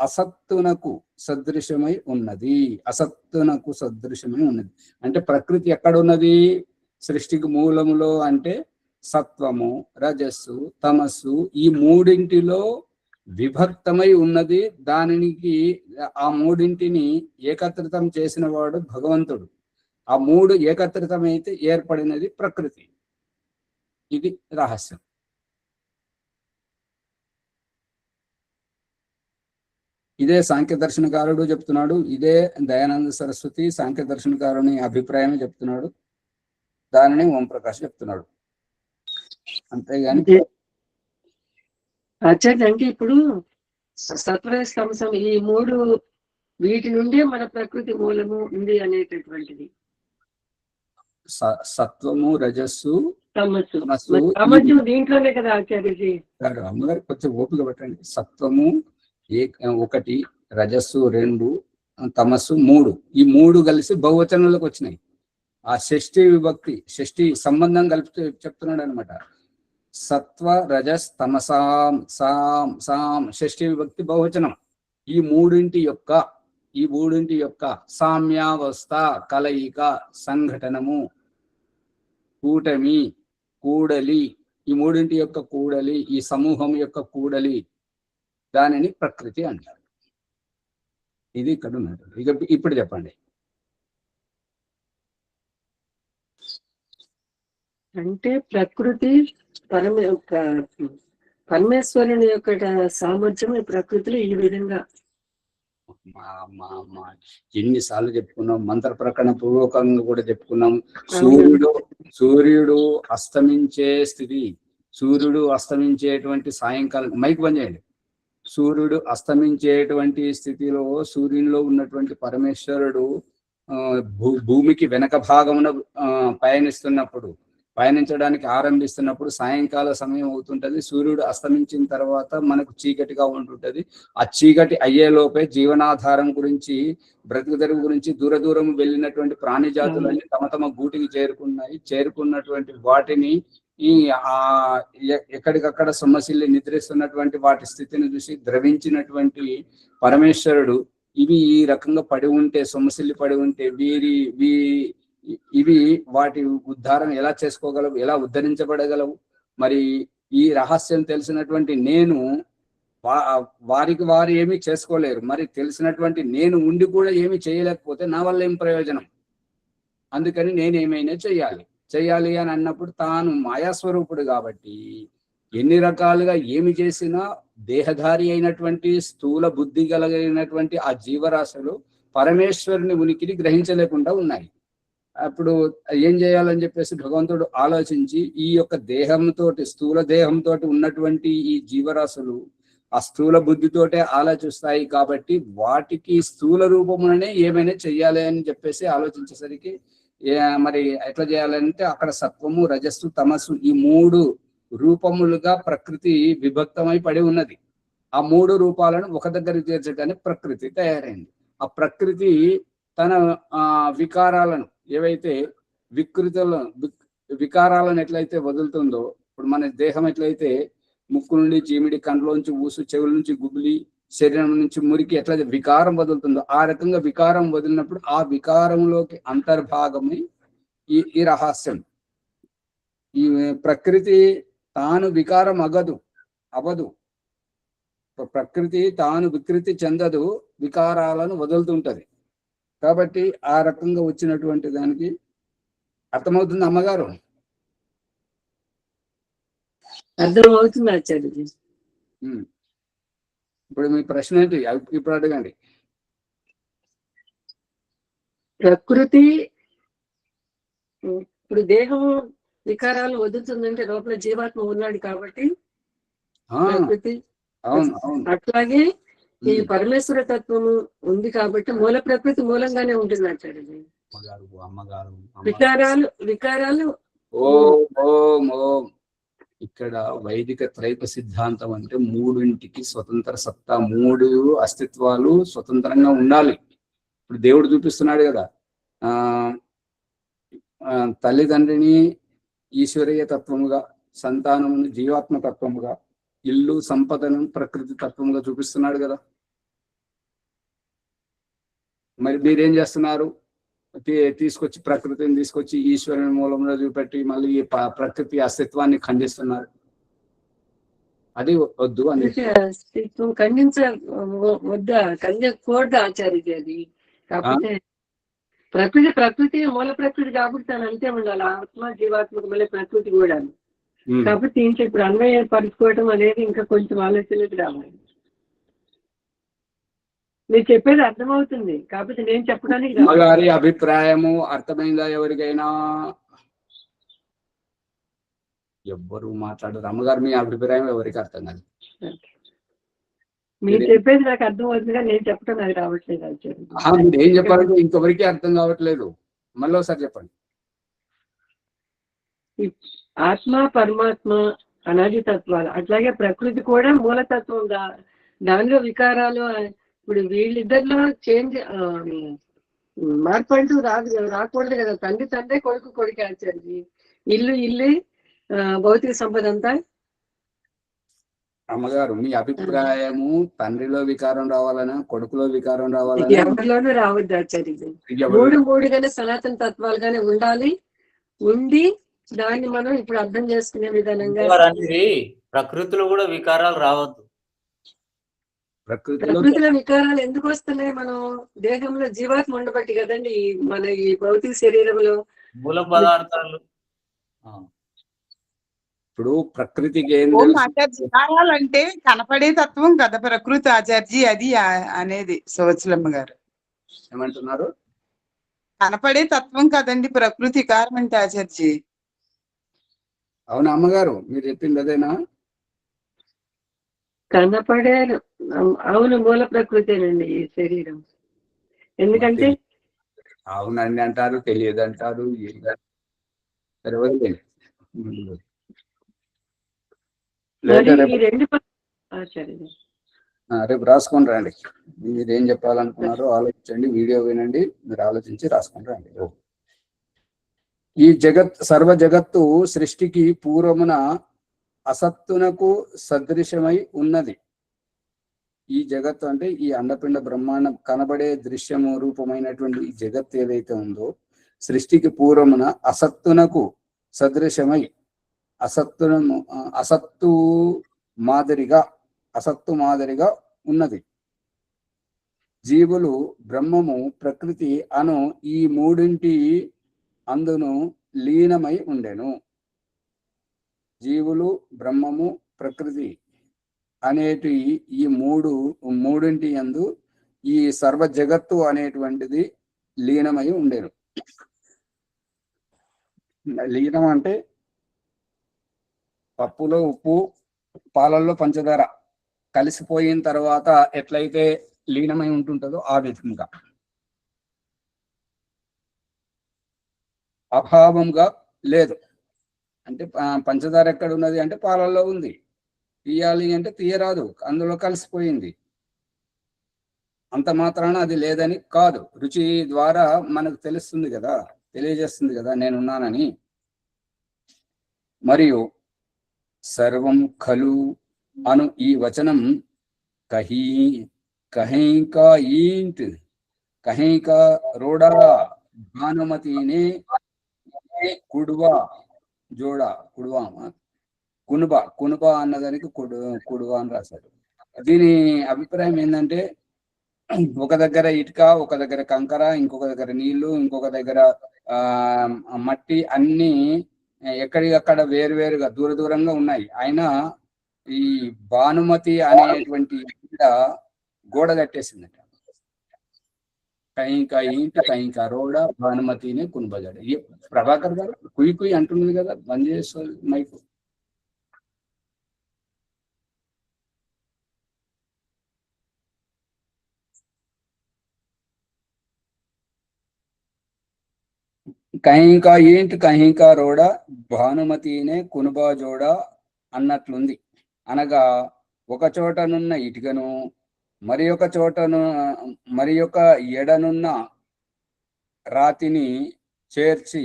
అసత్తునకు సదృశమై ఉన్నది. అంటే ప్రకృతి ఎక్కడున్నది? సృష్టికి మూలములో అంటే సత్వము, రజస్సు, తమస్సు, ఈ మూడింటిలో విభక్తమై ఉన్నది. దానికి ఆ మూడింటిని ఏకత్రితం చేసిన వాడు భగవంతుడు. ఆ మూడు ఏకత్రితమైతే ఏర్పడినది ప్రకృతి. ఇది రహస్యం. ఇదే సాంఖ్య దర్శనకారుడు చెప్తున్నాడు. ఇదే దయానంద సరస్వతి సాంఖ్య దర్శనకారుని అభిప్రాయమే చెప్తున్నాడు. దానిని ఓం ప్రకాష్ చెప్తున్నాడు. అంతేగాని ఆచార్య అంటే ఇప్పుడు సత్వరజస్తమసం ఈ మూడు, వీటి నుండే మన ప్రకృతి మూలము ఉంది అనేటటువంటిది. సత్వము, రజస్సు, తమస్సు దీంట్లోనే కదా ఆచార్యజీ. అమ్మగారు కొంచెం ఓపిక పెట్టండి. సత్వము ఒకటి, రజస్సు 2, తమస్సు 3. ఈ 3 కలిసి బహువచనంలోకి వచ్చినాయి. ఆ షష్ఠి విభక్తి, షష్ఠి సంబంధం కలిపి చెప్తున్నాడు అనమాట. సత్వ రజస్ తమసాం సాం సాం, షష్ఠి విభక్తి బహువచనం. ఈ మూడింటి యొక్క సామ్యావస్థ, కలయిక, సంఘటనము, కూటమి, కూడలి, ఈ మూడింటి యొక్క కూడలి, ఈ సమూహం యొక్క కూడలి, దానిని ప్రకృతి అంటారు. ఇది ఇక్కడ ఉన్నది. ఇక ఇప్పుడు చెప్పండి. అంటే ప్రకృతి పరమేశ్వరుని యొక్క సామర్థ్యం ఈ ప్రకృతిలో ఈ విధంగా ఎన్నిసార్లు చెప్పుకున్నాం, మంత్ర ప్రకరణ పూర్వకంగా కూడా చెప్పుకున్నాం. సూర్యుడు అస్తమించే స్థితి, సూర్యుడు అస్తమించేటువంటి సాయంకాలం, మైక్ బంద్ చేయండి. సూర్యుడు అస్తమించేటువంటి స్థితిలో సూర్యునిలో ఉన్నటువంటి పరమేశ్వరుడు భూమికి వెనక భాగమున పయనించడానికి ఆరంభిస్తున్నప్పుడు సాయంకాల సమయం అవుతుంటది. సూర్యుడు అస్తమించిన తర్వాత మనకు చీకటిగా ఉంటుంటది. ఆ చీకటి అయ్యేలోపే జీవనాధారం గురించి, బ్రతుకుదెరువు గురించి దూరం వెళ్ళినటువంటి ప్రాణి జాతులన్నీ తమ గూటికి చేరుకున్నటువంటి వాటిని ఎక్కడికక్కడ సొమ్మసిల్లి నిద్రిస్తున్నటువంటి వాటి స్థితిని చూసి ద్రవించినటువంటి పరమేశ్వరుడు ఇవి ఈ రకంగా పడి ఉంటే, సొమ్మసిల్లి పడి ఉంటే ఇవి వాటి ఉద్ధారం ఎలా చేసుకోగలవు, ఎలా ఉద్ధరించబడగలవు? మరి ఈ రహస్యం తెలిసినటువంటి నేను వారికి వారు ఏమీ చేసుకోలేరు. మరి తెలిసినటువంటి నేను ఉండి కూడా ఏమి చేయలేకపోతే నా వల్ల ఏం ప్రయోజనం? అందుకని నేను ఏమైనా చెయ్యాలి అని అన్నప్పుడు తాను మాయాస్వరూపుడు కాబట్టి ఎన్ని రకాలుగా ఏమి చేసినా దేహధారి అయినటువంటి స్థూల బుద్ధి కలిగినటువంటి ఆ జీవరాశులు పరమేశ్వరుని ఉనికిని గ్రహించలేకుండా ఉన్నాయి. అప్పుడు ఏం చేయాలని చెప్పేసి భగవంతుడు ఆలోచించి ఈ యొక్క దేహంతో, స్థూల దేహంతో ఉన్నటువంటి ఈ జీవరాశులు ఆ స్థూల బుద్ధితోటే ఆలోచిస్తాయి కాబట్టి వాటికి స్థూల రూపముననే ఏమైనా చెయ్యాలి అని చెప్పేసి ఆలోచించేసరికి మరి ఎట్లా చేయాలంటే అక్కడ సత్వము, రజస్సు, తమస్సు ఈ 3 రూపములుగా ప్రకృతి విభక్తమై పడి ఉన్నది. ఆ 3 రూపాలను ఒక దగ్గర చేర్చగానే ప్రకృతి తయారైంది. ఆ ప్రకృతి తన వికారాలను ఏవైతే వికారాలను ఎట్లయితే వదులుతుందో, ఇప్పుడు మన దేహం ఎట్లయితే ముక్కు నుండి చీమిడి, కంట్లోంచి ఊసు, చెవుల నుంచి గుబిలి, శరీరం నుంచి మురికి ఎట్లా వికారం వదులుతుందో ఆ రకంగా వికారం వదిలినప్పుడు ఆ వికారంలోకి అంతర్భాగమై ఈ రహస్యం. ఈ ప్రకృతి తాను వికారం అవదు. ప్రకృతి తాను వికృతి చెందదు, వికారాలను వదులుతుంటది. కాబట్టి ఆ రకంగా వచ్చినటువంటి దానికి అర్థమవుతుంది అమ్మగారు? అర్థమవుతుంది ఆచార్యజీ. ఇప్పుడు మీ ప్రశ్న ఏంటి? ఇప్పుడు అడగండి. ప్రకృతి ఇప్పుడు దేహము వికారాలు వదులుతుందంటే లోపల జీవాత్మ ఉన్నాడు కాబట్టి ప్రకృతి. అట్లాగే ఈ పరమేశ్వర తత్వము ఉంది కాబట్టి మూల ప్రకృతి మూలంగానే ఉంటుంది ఆచార్యజీ. వికారాలు ఇక్కడ వైదిక త్రైక సిద్ధాంతం అంటే 3ంటికి స్వతంత్ర సత్తా, 3 అస్తిత్వాలు స్వతంత్రంగా ఉండాలి. ఇప్పుడు దేవుడు చూపిస్తున్నాడు కదా, తల్లిదండ్రిని ఈశ్వరీయ తత్వముగా, సంతానమును జీవాత్మ తత్వముగా, ఇల్లు సంపదను ప్రకృతి తత్వముగా చూపిస్తున్నాడు కదా. మరి మీరేం చేస్తున్నారు? ప్రకృతిని తీసుకొచ్చి ఈశ్వరుని మూలంలో చూపెట్టి మళ్ళీ ప్రకృతి అస్తిత్వాన్ని ఖండిస్తున్నారు. అది వద్దు అని ఖండించకూడదు ఆచార్యజీ. అది కాకపోతే ప్రకృతి మూల ప్రకృతి కాబట్టి తను అంతే ఉండాలి. ఆత్మ జీవాత్మక మళ్ళీ ప్రకృతి కూడా. కాబట్టి ఇంకా ఇప్పుడు అన్వయ పరుచుకోవడం అనేది ఇంకా కొంచెం ఆలోచనకి రావాలి. మీరు చెప్పేది అర్థమవుతుంది కాకపోతే నేను చెప్పడానికి గారి అభిప్రాయము అర్థమైందా? ఎవరికైనా? ఎవ్వరు మాట్లాడరు. అమ్మగారు మీ అభిప్రాయం ఎవరికి అర్థం కాదు. మీరు చెప్పేది నాకు అర్థం అవుతుందిగా నేను చెప్పడం నాకు రావట్లేదు. మీరు ఏం చెప్పాలంటే ఇంకెవరికి అర్థం కావట్లేదు. మళ్ళీ ఒకసారి చెప్పండి. ఆత్మ పరమాత్మ అనాది తత్వాలు, అట్లాగే ప్రకృతి కూడా మూలతత్వం. దానిలో వికారాలు ఇప్పుడు వీళ్ళిద్దరిలో చేంజ్ మార్పు అంటూ రాకూడదు కదా. తండ్రి కొడుకు ఆచార్య, ఇల్లు భౌతిక సంపద అంతా. అమ్మగారు మీ అభిప్రాయము తండ్రిలో వికారం రావాలనా, కొడుకులో వికారం రావాలనా? ఎవరిలోనూ రావద్దు ఆచార్య. 3 సనాతన తత్వాలుగానే ఉండి దాన్ని మనం ఇప్పుడు అర్థం చేసుకునే విధానంగా. ప్రకృతిలో కూడా వికారాలు రావద్దు. ప్రకృతిలో వికారాలు ఎందుకు వస్తున్నాయి? మనం దేహంలో జీవాత్మ ఉండబట్టి కదండి మన ఈ భౌతిక శరీరంలో మూల పదార్థాలు. ఇప్పుడు ప్రకృతికి వికారాలంటే కనపడే తత్వం కదా ప్రకృతి ఆచార్జీ. అది అనేది సోచలమ్మ గారు ఏమంటున్నారు? కనపడే తత్వం కదండి ప్రకృతి వికారం అంటే ఆచార్జీ. అవునా అమ్మగారు, మీరు చెప్పింది అదేనా? కనపడే అవును, మూల ప్రకృతేనండి ఈ శరీరం. ఎందుకంటే అవునండి అంటారు, తెలియదు అంటారు. రేపు రాసుకొని రండి. మీరు ఏం చెప్పాలనుకున్నారో ఆలోచించండి, వీడియో వినండి, మీరు ఆలోచించి రాసుకొని రండి. ఈ సర్వ జగత్తు సృష్టికి పూర్వమున అసత్తునకు సదృశమై ఉన్నది. ఈ జగత్తు అంటే ఈ అండపిండ బ్రహ్మాండం కనబడే దృశ్యము రూపమైనటువంటి ఈ జగత్తు ఏదైతే ఉందో సృష్టికి పూర్వమున అసత్తునకు సదృశమై అసత్తు మాదిరిగా ఉన్నది. జీవులు బ్రహ్మము ప్రకృతి అను ఈ మూడింటి అందును లీనమై ఉండెను. జీవులు బ్రహ్మము ప్రకృతి అనేటి ఈ మూడింటి యందు ఈ సర్వ జగత్తు అనేటువంటిది లీనమై ఉండేను. లీనం అంటే పప్పులో ఉప్పు పాలల్లో పంచదార కలిసిపోయిన తర్వాత ఎట్లయితే లీనమై ఉంటుంటుందో ఆ విధంగా అభావంగా లేదు. అంటే పంచదార ఎక్కడ ఉన్నది అంటే పాలల్లో ఉంది, తీయాలి అంటే తీయరాదు, అందులో కలిసిపోయింది. అంత మాత్రాన అది లేదని కాదు. రుచి ద్వారా మనకు తెలుస్తుంది కదా, తెలియజేస్తుంది కదా నేనున్నానని. మరియు సర్వం ఖలు అను ఈ వచనం కహీకా రోడా భానుమతినే కుడువా జోడా కునుబ అన్నదానికి కుడువా అని రాశారు. దీని అభిప్రాయం ఏంటంటే ఒక దగ్గర ఇటుక, ఒక దగ్గర కంకర, ఇంకొక దగ్గర నీళ్లు, ఇంకొక దగ్గర మట్టి, అన్ని ఎక్కడికక్కడ వేరువేరుగా దూరంగా ఉన్నాయి. అయినా ఈ భానుమతి అనేటువంటి గోడ కట్టేసిందట. కయింకా రోడ భానుమతిని కునుబజాడు. ప్రభాకర్ గారు కుయ్యి అంటున్నది కదా, బంద్ చేస్తారు మైకు. కహింకా రోడ భానుమతినే కునుబా జోడ అన్నట్లుంది. అనగా ఒక చోటనున్న ఇటుకను మరి ఒక ఎడనున్న రాతిని చేర్చి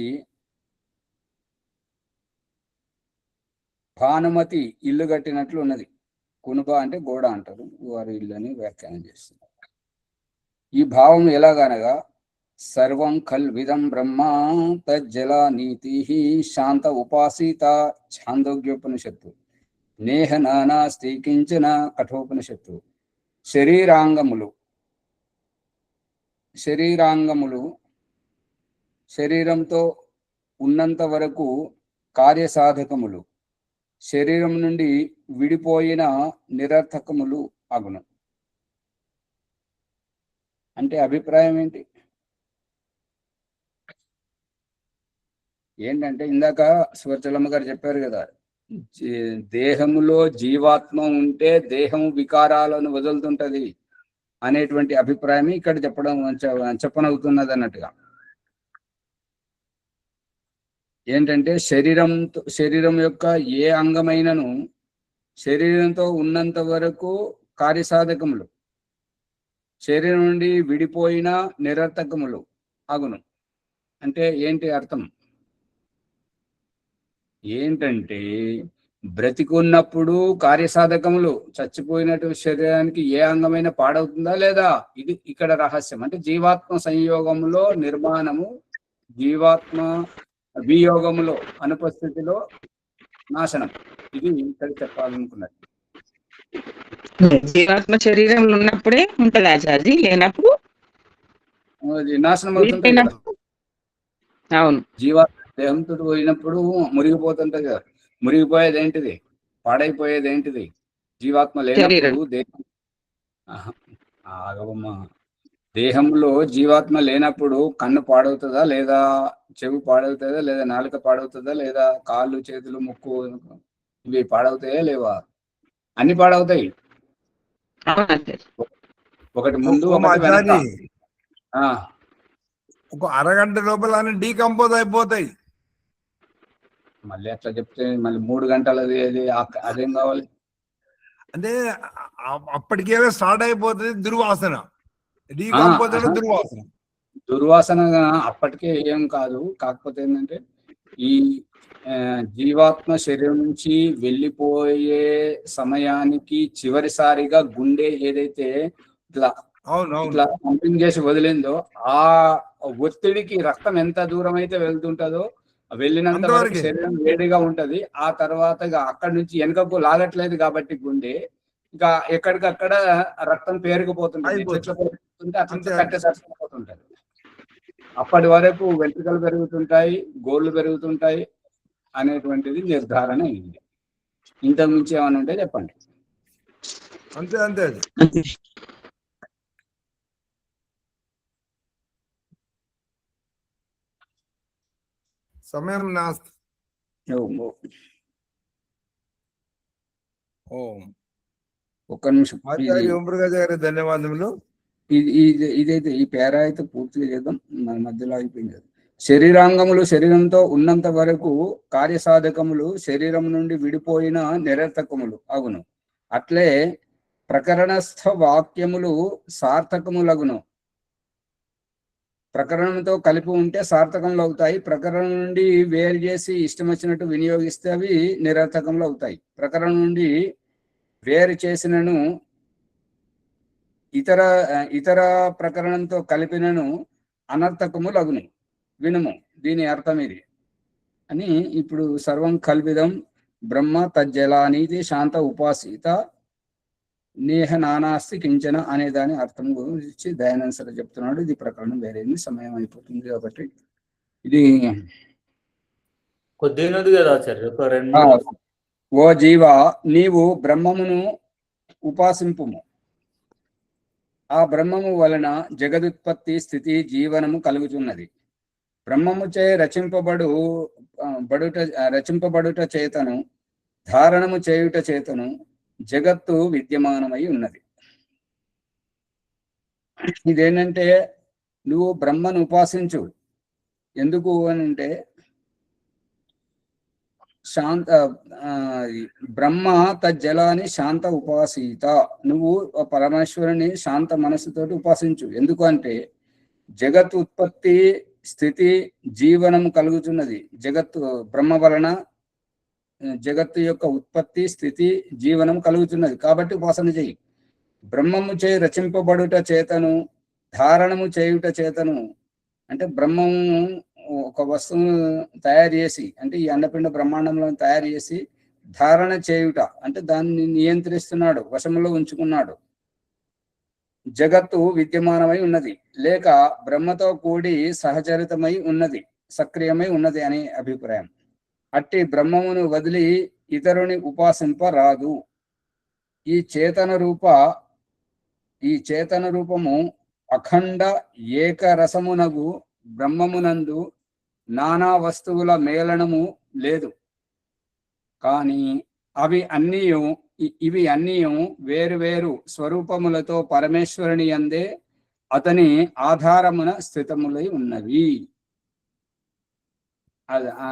భానుమతి ఇల్లు కట్టినట్లు ఉన్నది. కునుబ అంటే గోడ అంటారు, వారి ఇల్లు అని వ్యాఖ్యానం చేస్తున్నారు. ఈ భావం ఎలాగనగా సర్వం కల్విదం బ్రహ్మ తజ్జల నీతి శాంత ఉపాసిత ఛాందోగ్యోపనిషత్తు నేహ నానాస్తి కించన కఠోపనిషత్తు. శరీరాంగములు శరీరంతో ఉన్నంత వరకు కార్యసాధకములు, శరీరం నుండి విడిపోయిన నిరర్థకములు అగును. అంటే అభిప్రాయం ఏంటంటే ఇందాక సువర్చలమ్మ గారు చెప్పారు కదా, దేహములో జీవాత్మ ఉంటే దేహం వికారాలను వదులుతుంటది అనేటువంటి అభిప్రాయం ఇక్కడ చెప్పనవుతున్నది అన్నట్టుగా. ఏంటంటే శరీరం యొక్క ఏ అంగమైనను శరీరంతో ఉన్నంత వరకు కార్యసాధకములు, శరీరం నుండి విడిపోయిన నిరర్థకములు అగును. అంటే ఏంటి అర్థం? ఏంటంటే బ్రతికున్నప్పుడు కార్యసాధకములు, చచ్చిపోయినట్టు శరీరానికి ఏ అంగమైన పాడవుతుందా లేదా, ఇది ఇక్కడ రహస్యం. అంటే జీవాత్మ సంయోగములో నిర్మాణము, జీవాత్మ వియోగములో అనుపస్థితిలో నాశనం. ఇది ఇక్కడ చెప్పాలనుకున్నది. జీవాత్మ శరీరంలో ఉన్నప్పుడే ఉంటది ఆచార్య, లేనప్పుడు నాశనం అవుతుంటది కదా. అవును, జీవాత్మ దేహంతో పోయినప్పుడు మురిగిపోతుంటది కదా. మురిగిపోయేది ఏంటిది? పాడైపోయేది ఏంటిది? జీవాత్మ లేనప్పుడు దేహంలో జీవాత్మ లేనప్పుడు కన్ను పాడవుతుందా లేదా, చెవి పాడవుతుందా లేదా, నాలుక పాడవుతుందా లేదా, కాళ్ళు చేతులు ముక్కు ఇవి పాడవుతాయా లేవా? అన్ని పాడవుతాయి. ఒకటి ముందు ఒకటి వెనక. ఒక అరగంట లోపల అన్ని డీకంపోజ్ అయిపోతాయి. మళ్ళీ అట్లా చెప్తే మళ్ళీ 3 గంటలది అదేం కావాలి? అంటే అప్పటికేవో స్టార్ట్ అయిపోతుంది దుర్వాసన, డీకంపోజ్ దుర్వాసన. దుర్వాసన అప్పటికే ఏం కాదు. కాకపోతే ఏంటంటే ఈ జీవాత్మ శరీరం నుంచి వెళ్ళిపోయే సమయానికి చివరిసారిగా గుండె ఏదైతే ఇట్లా అవును అవును ఇట్లా పంపింగ్ చేసి వదిలిందో ఆ ఒత్తిడికి రక్తం ఎంత దూరం అయితే వెళ్తుంటదో వెళ్ళినంత వరకు అంతవరకే. శరీరం వేడిగా ఉంటది. ఆ తర్వాత ఇక అక్కడి నుంచి వెనకకు లాగట్లేదు కాబట్టి గుండె ఇక ఎక్కడికక్కడ రక్తం పేరుకుపోతుంటది. అయిపోతుంది. ఎట్లా పేరుకుతుంటే అట్లా అంతే. కట్టేసరిపోతుంటది. అప్పటి వరకు వెంట్రుకలు పెరుగుతుంటాయి, గోళ్ళు పెరుగుతుంటాయి అనేటువంటిది నిర్ధారణ అయింది. ఇంతకు మించి ఏమైనా ఉంటే చెప్పండి. అంతే అంతే అది. అంతే. సమయం నాస్తి. ఓం ఒక్క నిమిషం. ఆచార్య ఓంప్రకాష్ గారి ధన్యవాదములు. ఇదైతే ఈ పేరా అయితే పూర్తిగా చేద్దాం. మన మధ్యలో అయిపోయింది. శరీరాంగములు శరీరంతో ఉన్నంత వరకు కార్యసాధకములు శరీరం నుండి విడిపోయిన నిరర్థకములు అగును. అట్లే ప్రకరణస్థ వాక్యములు సార్థకములగును. ప్రకరణంతో కలిపి ఉంటే సార్థకములు అవుతాయి. ప్రకరణం నుండి వేరు చేసి ఇష్టం వచ్చినట్టు వినియోగిస్తే అవి నిరర్థకములు అవుతాయి. ప్రకరణం నుండి వేరు చేసినను ఇతర ప్రకరణంతో కలిపినను అనర్థకములగును. వినుము, దీని అర్థం ఇది అని. ఇప్పుడు సర్వం కల్విదం బ్రహ్మ తజ్జలానీతి శాంత ఉపాసిత నేహ నానాస్తి కించన అనే దాని అర్థం గురించి దయానంద సరే చెప్తున్నాడు. ఇది ప్రకరణం వేరేది, సమయం అయిపోతుంది కాబట్టి ఇది కొద్దిగా ఉంది కదా ఆచార్య, ఒక 2-3 ఓ జీవ, నీవు బ్రహ్మమును ఉపాసింపుము. ఆ బ్రహ్మము వలన జగదుత్పత్తి స్థితి జీవనము కలుగుతున్నది. బ్రహ్మముచే రచింపబడుట చేతను ధారణము చేయుట చేతను జగత్తు విద్యమానమై ఉన్నది. ఇదేంటంటే నువ్వు బ్రహ్మను ఉపాసించు. ఎందుకు అని అంటే బ్రహ్మ తజ్జలాని శాంత ఉపాసీత. నువ్వు పరమేశ్వరుని శాంత మనస్సుతోటి ఉపాసించు. ఎందుకు అంటే జగత్ ఉత్పత్తి స్థితి జీవనం కలుగుతున్నది. బ్రహ్మ వలన జగత్తు యొక్క ఉత్పత్తి స్థితి జీవనం కలుగుతున్నది కాబట్టి ఉపాసన చెయ్యి. బ్రహ్మము చే రచింపబడుట చేతను ధారణము చేయుట చేతను అంటే బ్రహ్మము ఒక వస్తువును తయారు చేసి, అంటే ఈ అండపిండ బ్రహ్మాండంలో తయారు చేసి ధారణ చేయుట అంటే దాన్ని నియంత్రిస్తున్నాడు, వశంలో ఉంచుకున్నాడు. జగత్తు విద్యమానమై ఉన్నది, లేక బ్రహ్మతో కూడి సహచరితమై ఉన్నది, సక్రియమై ఉన్నది అనే అభిప్రాయం. అట్టి బ్రహ్మమును వదిలి ఇతరుని ఉపాసింపరాదు. ఈ చేతన రూపము అఖండ ఏకరసమునగు బ్రహ్మమునందు నానా వస్తువుల మేళనము లేదు. కానీ ఇవి అన్నీ వేరు వేరు స్వరూపములతో పరమేశ్వరుని యందే అతని ఆధారమున స్థితములై ఉన్నవి.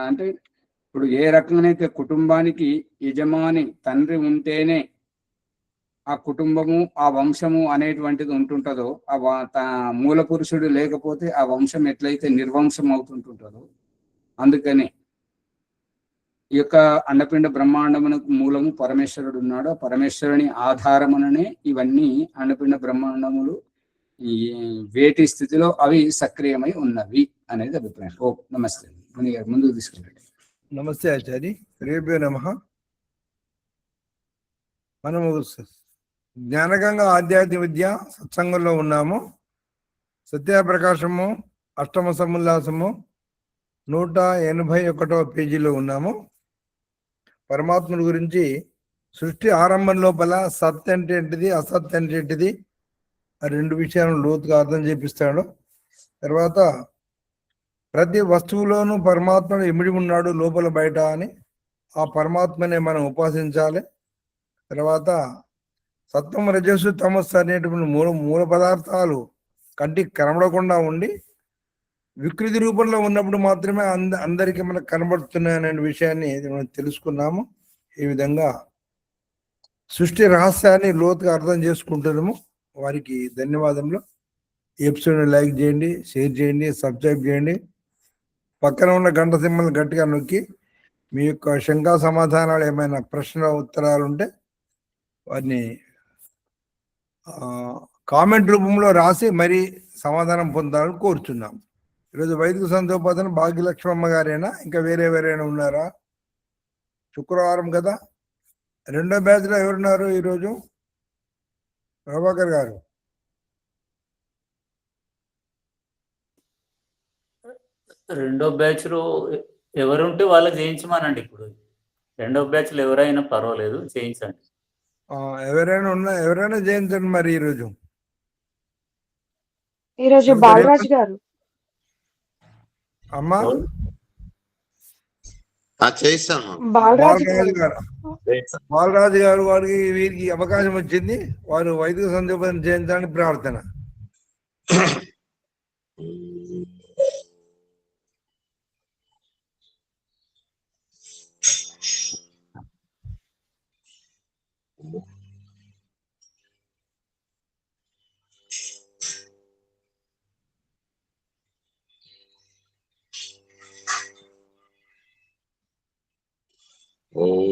అంటే ఇప్పుడు ఏ రకంగానైతే కుటుంబానికి యజమాని తండ్రి ఉంటేనే ఆ కుటుంబము ఆ వంశము అనేటువంటిది ఉంటుంటుందో, మూల పురుషుడు లేకపోతే ఆ వంశం ఎట్లయితే నిర్వంశం అవుతుంటుంటుందో, అందుకని ఈ యొక్క అండపిండ బ్రహ్మాండమునకు మూలము పరమేశ్వరుడు ఉన్నాడు. పరమేశ్వరుని ఆధారముననే ఇవన్నీ అండపిండ బ్రహ్మాండములు ఈ వేటి స్థితిలో అవి సక్రియమై ఉన్నవి అనేది అభిప్రాయం. ఓ నమస్తే. ముని గారు ముందుకు తీసుకెళ్ళండి. నమస్తే ఆచార్య. రేపే నమః. మనము జ్ఞానగంగా ఆధ్యాత్మిక విద్య సత్సంగంలో ఉన్నాము. సత్యప్రకాశము అష్టమ సముల్లాసము 181వ పేజీలో ఉన్నాము. పరమాత్ముడి గురించి సృష్టి ఆరంభం లోపల సత్ అంటే ఏంటిది, అసత్ అంటే ఏంటిది, ఆ 2 విషయాలను లోతుగా అర్థం చేపిస్తాడు. తర్వాత ప్రతి వస్తువులోనూ పరమాత్మను ఇమిడి ఉన్నాడు లోపల బయట అని, ఆ పరమాత్మనే మనం ఉపాసించాలి. తర్వాత సత్వం రజస్సు తమస్సు అనేటువంటి మూల పదార్థాలు కంటికి కనబడకుండా ఉండి వికృతి రూపంలో ఉన్నప్పుడు మాత్రమే అందరికీ మనకు కనబడుతున్నాయి అనే విషయాన్ని మనం తెలుసుకున్నాము. ఈ విధంగా సృష్టి రహస్యాన్ని లోతుగా అర్థం చేసుకుంటున్నాము. వారికి ధన్యవాదములు. ఈ ఎపిసోడ్ని లైక్ చేయండి, షేర్ చేయండి, సబ్స్క్రైబ్ చేయండి. పక్కన ఉన్న గంట సింబల్ గట్టిగా నొక్కి మీ యొక్క శంకా సమాధానాలు ఏమైనా ప్రశ్న ఉత్తరాలు ఉంటే వాటిని కామెంట్ రూపంలో రాసి మరీ సమాధానం పొందాలని కోరుచున్నాం. ఈరోజు వైదిక సంతోపాదన భాగ్యలక్ష్మమ్మ గారేనా, ఇంకా వేరేనా ఉన్నారా? శుక్రవారం కదా. రెండో బ్యాచ్ లో ఎవరున్నారు ఈరోజు? ప్రభాకర్ గారు. రెండో బ్యాచ్ లో ఎవరుంటే వాళ్ళకి చేయించమానండి. ఇప్పుడు రెండో బ్యాచ్ లో ఎవరైనా పర్వాలేదు, చేయించండి. ఎవరైనా చేయించండి మరి ఈరోజు బాలరాజు గారు. అమ్మా చేయిస్తాను. బాలరాజు గారు వారికి వీరికి అవకాశం వచ్చింది. వారు వైదిక సంధ్యోపదం చేయించడానికి ప్రార్థన. ఓం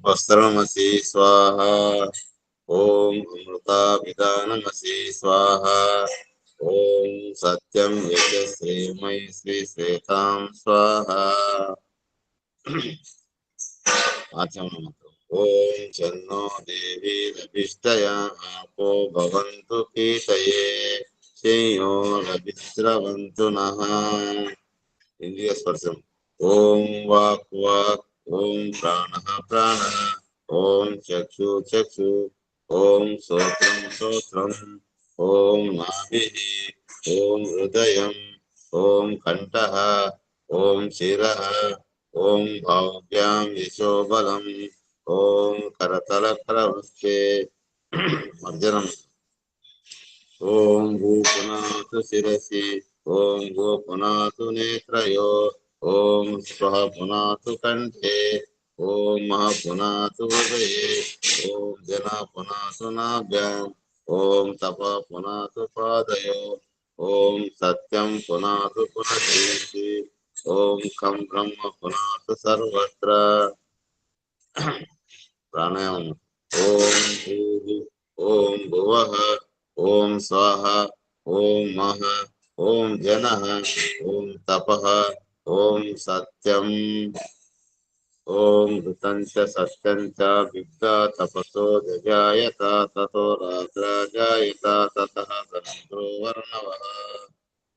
వస్త్రమసి స్వాహ. ఓం అమృతాభిధానమసి స్వాహ. ఓం సత్యం యజశ్రీమై శ్రీ శ్వేతాం స్వాహ. ఆచమనం. ఓం చన్నో దేవీ రవిష్టయా ఆపో భవంతు పీతయే శయ్యో రవిస్రవంతు నః. ఇంద్రియ స్పర్శం. ఓం వాక్ వాక్. ఓం ప్రాణః ప్రాణః. ఓం చక్షు చక్షు. ఓం శ్రోత్రం శ్రోత్రం. ఓం నాభిః. ఓం హృదయం. ఓం కంఠః. ఓం శిరః. ఓం భావ్యాం యశోబలం. ఓం కరతల కరవస్తే మర్జనం. ఓం భూపునాతు శిరసి. ఓం గోపునాతు నేత్రయో. ఓం స్వః పునాతు కంఠే. ఓం మహ పునాతు హృదయే. ఓం జన పునాతు నాభ్యాం. ఓం తప పునాతు పాదయో. ఓం సత్యం పునాతు పునశీర్షి. ఓం ఖం బ్రహ్మ పునాతు సర్వత్ర. ప్రాణాయామం. ఓం భూః. ఓం భువః. ఓం స్వాహ. ఓం మహ. ఓం జనః. ఓం తపః. ఓం సత్యం. ఓం ఘృతం చ సత్యం చ విద్యా తపసో జజాయత తతో రాత్రాజాయత తతః సముద్రో వర్ణవః.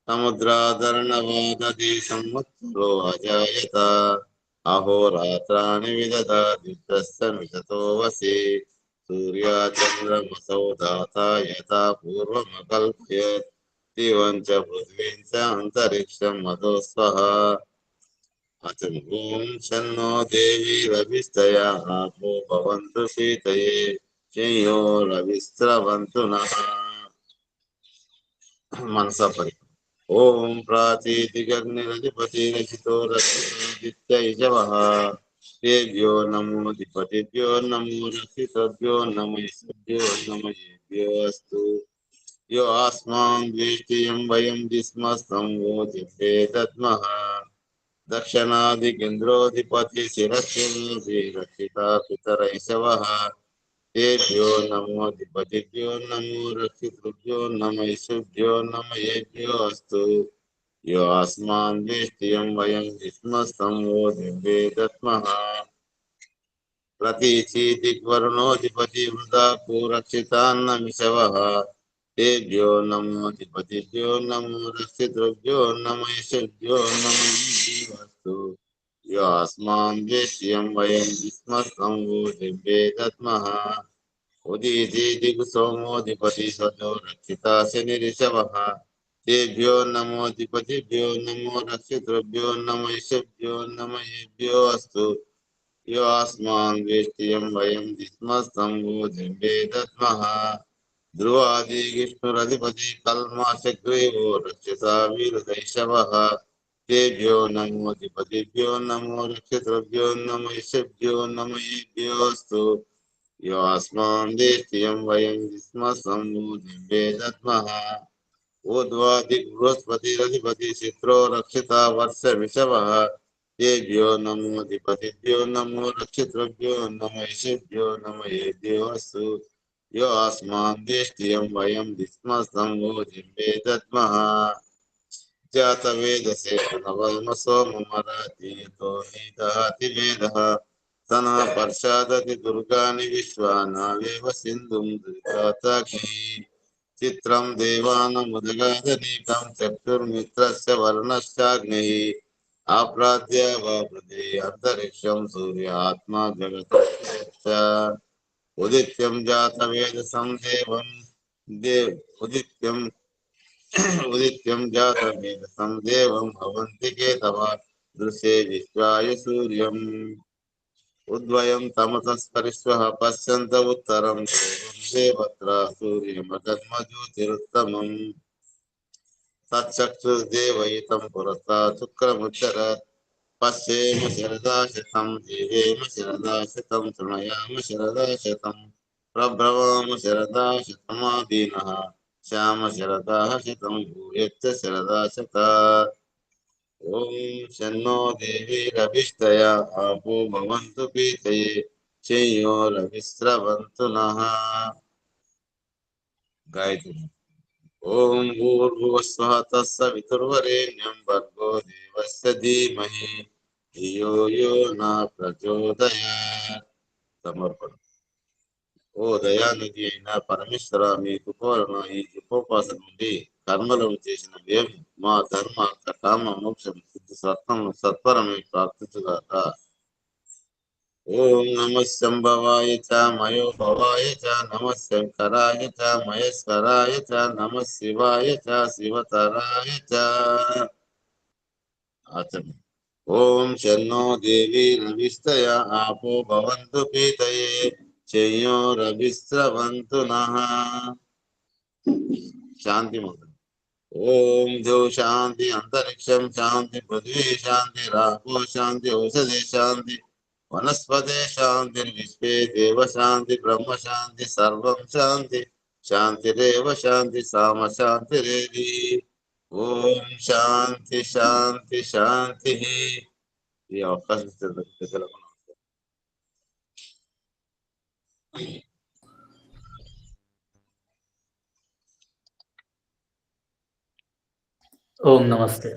సముద్రాదర్ణవోదధి సంవత్సరో అజాయత. అహోరాత్రాణి విదధాతి తస్య మిషతో వసి. సూర్యాచంద్రమసౌ దాత యథా పూర్వమకల్పయత్. దివం చ పృథ్వీం చ అంతరిక్షం మదో స్వః. ఓం శన్నో దేవీ రవిస్తయా ఆపో భవంతు పీతయే శయ్యో రవిస్రవంతు నః. మనసా పరి. ఓం ప్రాచీతిగగ్నిరధిపతిరచితో రక్షితైజవః. దేవ్యో నమో ధిపతిభ్యో నమో రక్షితభ్యో నమఃభ్యో నమయేభ్యో అస్తు. యో ఆస్మాన్ ద్వేష్టియం వయం జిస్మస్తం వో దివ్యే దద్మః. దక్షిణాదికేంద్రోధిపతి శిరస్సుని రక్షితా పితరైషవః. తేభ్యో నమో ధిపతిభ్యో నమో రక్షితృభ్యో నమైషుభ్యో నమయేభ్యో అస్తు. యో అస్మాన్ ద్వేష్టియం వయం జిస్మస్తం వో దివ్యే దద్మః. ప్రతీచి దిగ్వరుణోధిపతి వృదాకు రక్షితాన్నమిషవః. తేభ్యో నమో ధిపతిభ్యో నమో రక్షితృభ్యో నమైషుభ్యో నమయేభ్యో అస్తు. యో అస్మాన్ ద్వేష్టియం వయం జిస్మస్తం వో దివ్యే దద్మః. ఉదీతి దిగు సోమోధిపతి సదో రక్షితా శనిరిషవః. తేభ్యో నమో ధిపతిభ్యో నమో రక్షితృభ్యో నమైషుభ్యో నమయేభ్యో అస్తు. యో అస్మాన్ ద్వేష్టియం వయం జిస్మస్తం వో దివ్యే దద్మః. ధ్రువాది విష్ణురధిపతి కల్మాశగ్రీవో రక్షితా వీరుదైషవః. తేభ్యో నమో ధిపతిభ్యో నమో రక్షితృభ్యో నమైషుభ్యో నమయేభ్యో అస్తు. यो अस्मान् देष्ट्यं वयं जिस्मसं वेदद्मः ऊर्ध्वादिबृहस्पतिरधिपति चित्रो रक्षिता वर्ष विषवः तेभ्यो नमो अधिपतिभ्यो नमो नक्षत्रेभ्यो नमो ईशेभ्यो नमो येभ्यो अस्तु यो अस्मान् देष्ट्यं वयं जिस्मसं वेदद्मः जातवेदसे नवमसो ममरातीतो नीदहति वेदः तनः पर्षादति दुर्गाणि विश्वानावेव सिन्धुं दुर्गाताग्निः चित्रं देवानमुदगादनीकं चक्षुर्मित्रस्य वर्णश्चाग्निः आप्राद्य वा पृथिवी अन्तरिक्षं सूर्यात्मा जगतश्च उदित्यं जातवेदसं उदित्यं जातवेदसं देवं भवन्ति केतवः दृशे विश्वाय सूर्यम् उद्वयं तमसस्परिष्वः पश्यन्त उत्तरं देवत्र सूर्यमगन्मज्योतिरुत्तमम् तच्चक्षुर्देवयितं पुरस्तात् शुक्रमुच्चरत् पश्येम शरदा शतं जीवेम शरदा शतं शृणयाम शरदा शतं प्रभ्रवाम शरदा शतमादीनः श्याम शरदाः शतं भूयश्च शरदा शतात् ओम शन्नो देवी रविष्टया आपो भवन्तु पीतये चेयो रविस्रवन्तु नः गायत्री ओम भूर्भुवस्वः तत्सवितुर्वरेण्यं भर्गो देवस्य धीमहि धियो यो न प्रचोदयात् समर्पण ఓ దయానిధి అయిన పరమేశ్వర మీకు కోరణ ఈ ఉపోపాసన నుండి కర్మలను చేసిన మేము మా ధర్మ కామ మోక్షం సిద్ధి సత్వరమే ప్రాప్తించుగాక ఓం నమ శంభవాయ చ మయోభవాయ చ నమ శంకరాయ చ మహేశ్వరాయ చ నమ శివాయ చ శివతరాయ చ ఆచరణ ఓం శన్నో దేవి రవిస్తయ ఆపో భవంతు పీతయే चयो रविस्रवन्तु नः शांति मंत्र ओम जो शांति अंतरिक्षम शांति पृथ्वी शांति रापो शांति औषधि शांति वनस्पति शांति विश्वे देव शांति ब्रह्म शांति सर्वं शांति शांतिरेव शांति साम शांतिरेधि ओम शांति शांति शांति ये अवकाश ఓం నమస్తే.